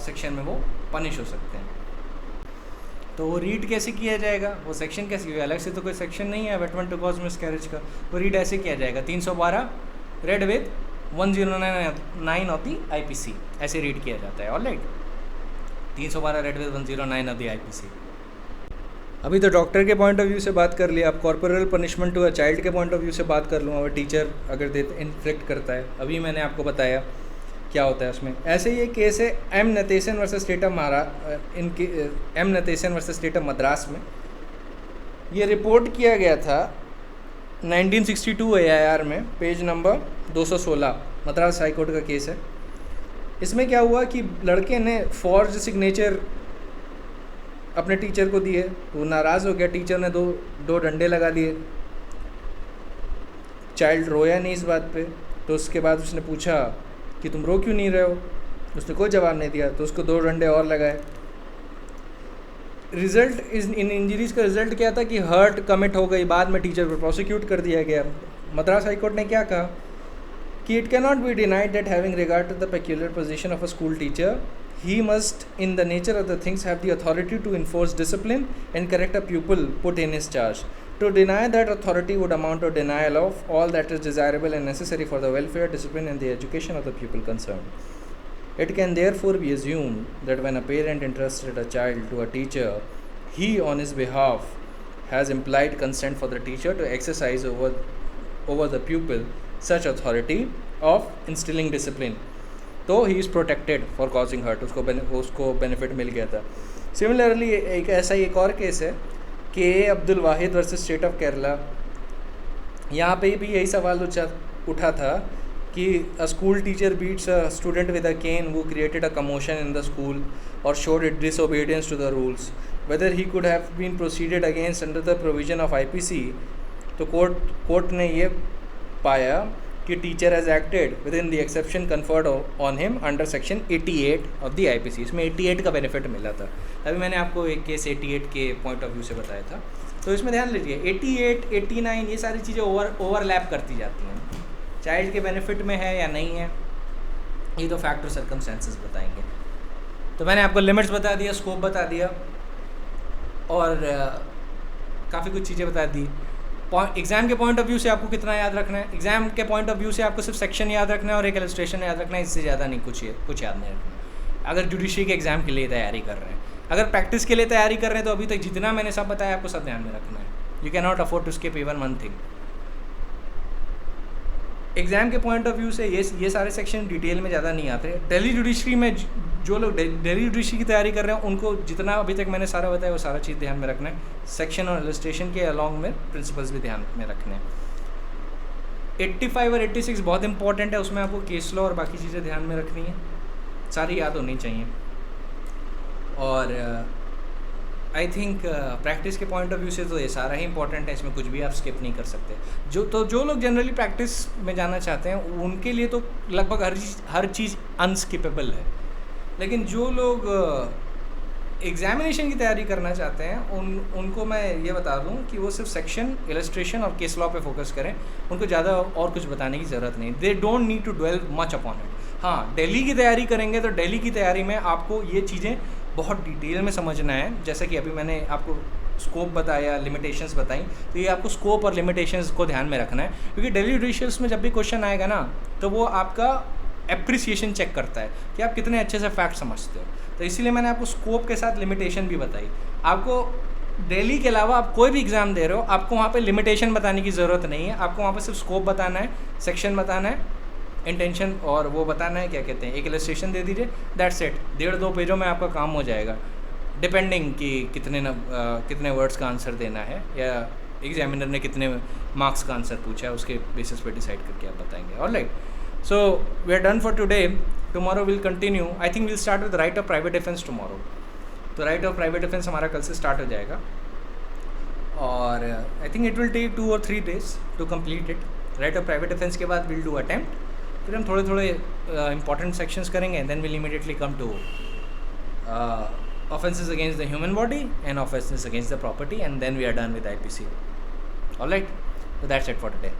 सेक्शन में वो पनिश हो सकते हैं। तो वो रीड कैसे किया जाएगा, वो सेक्शन कैसे किया? अलग से तो कोई सेक्शन नहीं है अबेटमेंट टू कॉज मिसकैरेज का, वो रीड ऐसे किया जाएगा 312 read with 109 of the IPC, ऐसे रीड किया जाता है। Alright, 312 read with 109 of the IPC। अभी तो डॉक्टर के पॉइंट ऑफ व्यू से बात कर लिया, अब corporal punishment to a child के पॉइंट ऑफ व्यू से बात कर लूँ। अगर टीचर अगर इन्फ्लिक्ट करता है, अभी मैंने आपको बताया क्या होता है उसमें। ऐसे ये केस है M Natesan versus state of M Natesan versus state of Madras में। ये रिपोर्ट किया गया था 1962 AIR में, page number 216, Madras high court का केस है। इसमें क्या हुआ कि लड़के ने फॉर्ज सिग्नेचर अपने टीचर को दिए, तो वो नाराज़ हो गया, टीचर ने दो डंडे लगा दिए। चाइल्ड रोया नहीं इस बात पे, तो उसके बाद उसने पूछा कि तुम रो क्यों नहीं रहे हो, उसने कोई जवाब नहीं दिया, तो उसको 2 डंडे और लगाए। रिजल्ट इन इंजरीज़ का रिजल्ट क्या था कि हर्ट कमिट हो गई, बाद में टीचर पर प्रोसिक्यूट कर दिया गया। मद्रास हाई कोर्ट ने क्या कहा कि it can not be denied that having regard to the peculiar position of a school teacher, he must in the nature of the things have the authority to enforce discipline and correct a pupil put in his charge. To deny that authority would amount to denial of all that is desirable and necessary for the welfare, discipline and the education of the pupil concerned. It can therefore be assumed that when a parent entrusted a child to a teacher, he on his behalf has implied consent for the teacher to exercise over the pupil such authority of instilling discipline. तो he is protected for causing hurt, उसको बेनिफिट मिल गया था। सिमिलरली एक ऐसा ही एक और केस है के Abdul Wahid versus state of Kerala. यहाँ पे भी यही सवाल उठा था कि a school teacher beats a student with a cane who created a commotion in the school or showed disobedience to the rules, whether he could have been proceeded against under the provision of IPC। तो कोर्ट ने ये पाया कि teacher has acted with in the exception conferred on him under section 88 of the IPC। इसमें 88 का बेनिफिट मिला था। अभी मैंने आपको एक केस 88 के पॉइंट ऑफ व्यू से बताया था, तो इसमें ध्यान लीजिए 88, 89 ये सारी चीज़ें ओवरलैप करती जाती हैं। चाइल्ड के बेनिफिट में है या नहीं है, ये तो फैक्ट और सर्कमस्टेंसेस बताएंगे। तो मैंने आपको लिमिट्स बता दिया, स्कोप बता दिया और काफ़ी कुछ चीज़ें बता दी। एग्जाम के पॉइंट ऑफ व्यू से आपको कितना याद रखना है? एग्जाम के पॉइंट ऑफ व्यू से आपको सिर्फ सेक्शन याद रखना है और एक इलस्ट्रेशन याद रखना है, इससे ज़्यादा नहीं, कुछ याद नहीं रखना। अगर जुडिशरी के एग्ज़ाम के लिए तैयारी कर रहे हैं, अगर प्रैक्टिस के लिए तैयारी कर रहे हैं, तो अभी तक जितना मैंने सब बताया आपको सब ध्यान में रखना है। You can not afford to skip even one thing. Exam के पॉइंट ऑफ व्यू से ये सारे सेक्शन डिटेल में ज़्यादा नहीं आते। दिल्ली जुडिशरी में जो लोग दिल्ली जुडिशरी की तैयारी कर रहे हैं, उनको जितना अभी तक मैंने सारा बताया वो सारा चीज़ ध्यान में रखना है। सेक्शन और इलस्ट्रेशन के अलॉन्ग में प्रिंसिपल्स भी ध्यान में रखने हैं। 85 और 86 बहुत इंपॉर्टेंट है, उसमें आपको केस लॉ और बाकी चीज़ें ध्यान में रखनी है, सारी याद होनी चाहिए। और आई थिंक प्रैक्टिस के पॉइंट ऑफ व्यू से तो ये सारा ही इंपॉर्टेंट है, इसमें कुछ भी आप स्किप नहीं कर सकते। जो लोग जनरली प्रैक्टिस में जाना चाहते हैं उनके लिए तो लगभग हर चीज़ अनस्किपेबल है, लेकिन जो लोग एग्जामिनेशन की तैयारी करना चाहते हैं उनको मैं ये बता दूं कि वो सिर्फ सेक्शन, इलस्ट्रेशन और केस लॉ पे फोकस करें, उनको ज़्यादा और कुछ बताने की ज़रूरत नहीं। They don't need to dwell much upon it. हाँ, दिल्ली की तैयारी करेंगे तो दिल्ली की तैयारी में आपको ये चीज़ें बहुत डिटेल में समझना है। जैसे कि अभी मैंने आपको स्कोप बताया, लिमिटेशंस बताई, तो ये आपको स्कोप और लिमिटेशंस को ध्यान में रखना है, क्योंकि दिल्ली जुडिशियल्स में जब भी क्वेश्चन आएगा ना, तो वो आपका एप्रिसिएशन चेक करता है कि आप कितने अच्छे से फैक्ट समझते हो। तो इसीलिए मैंने आपको स्कोप के साथ लिमिटेशन भी बताई। आपको दिल्ली के अलावा आप कोई भी एग्ज़ाम दे रहे हो, आपको वहाँ पे लिमिटेशन बताने की ज़रूरत नहीं है, आपको वहाँ पे सिर्फ स्कोप बताना है, सेक्शन बताना है, इंटेंशन और वो बताना है, क्या कहते हैं, एक इलस्ट्रेशन दे दीजिए, दैट्स इट। 1.5-2 पेजों में आपका काम हो जाएगा, डिपेंडिंग कि कितने वर्ड्स का आंसर देना है या एग्जामिनर ने कितने मार्क्स का आंसर पूछा है, उसके बेसिस पे डिसाइड करके आप बताएंगे। Alright, so we are done for today. Tomorrow will continue, I think will start with right of private defence tomorrow. तो राइट ऑफ प्राइवेट डिफेंस हमारा कल से स्टार्ट हो जाएगा और I think it will take 2 or 3 days to complete it. Right of private defence के बाद विल डू अटेम्प्ट, फिर हम थोड़े थोड़े इंपॉर्टेंट सेक्शंस करेंगे, then will immediately come to offenses against the human body and offenses against the property, and then we are done with IPC. All right, so that's it for today.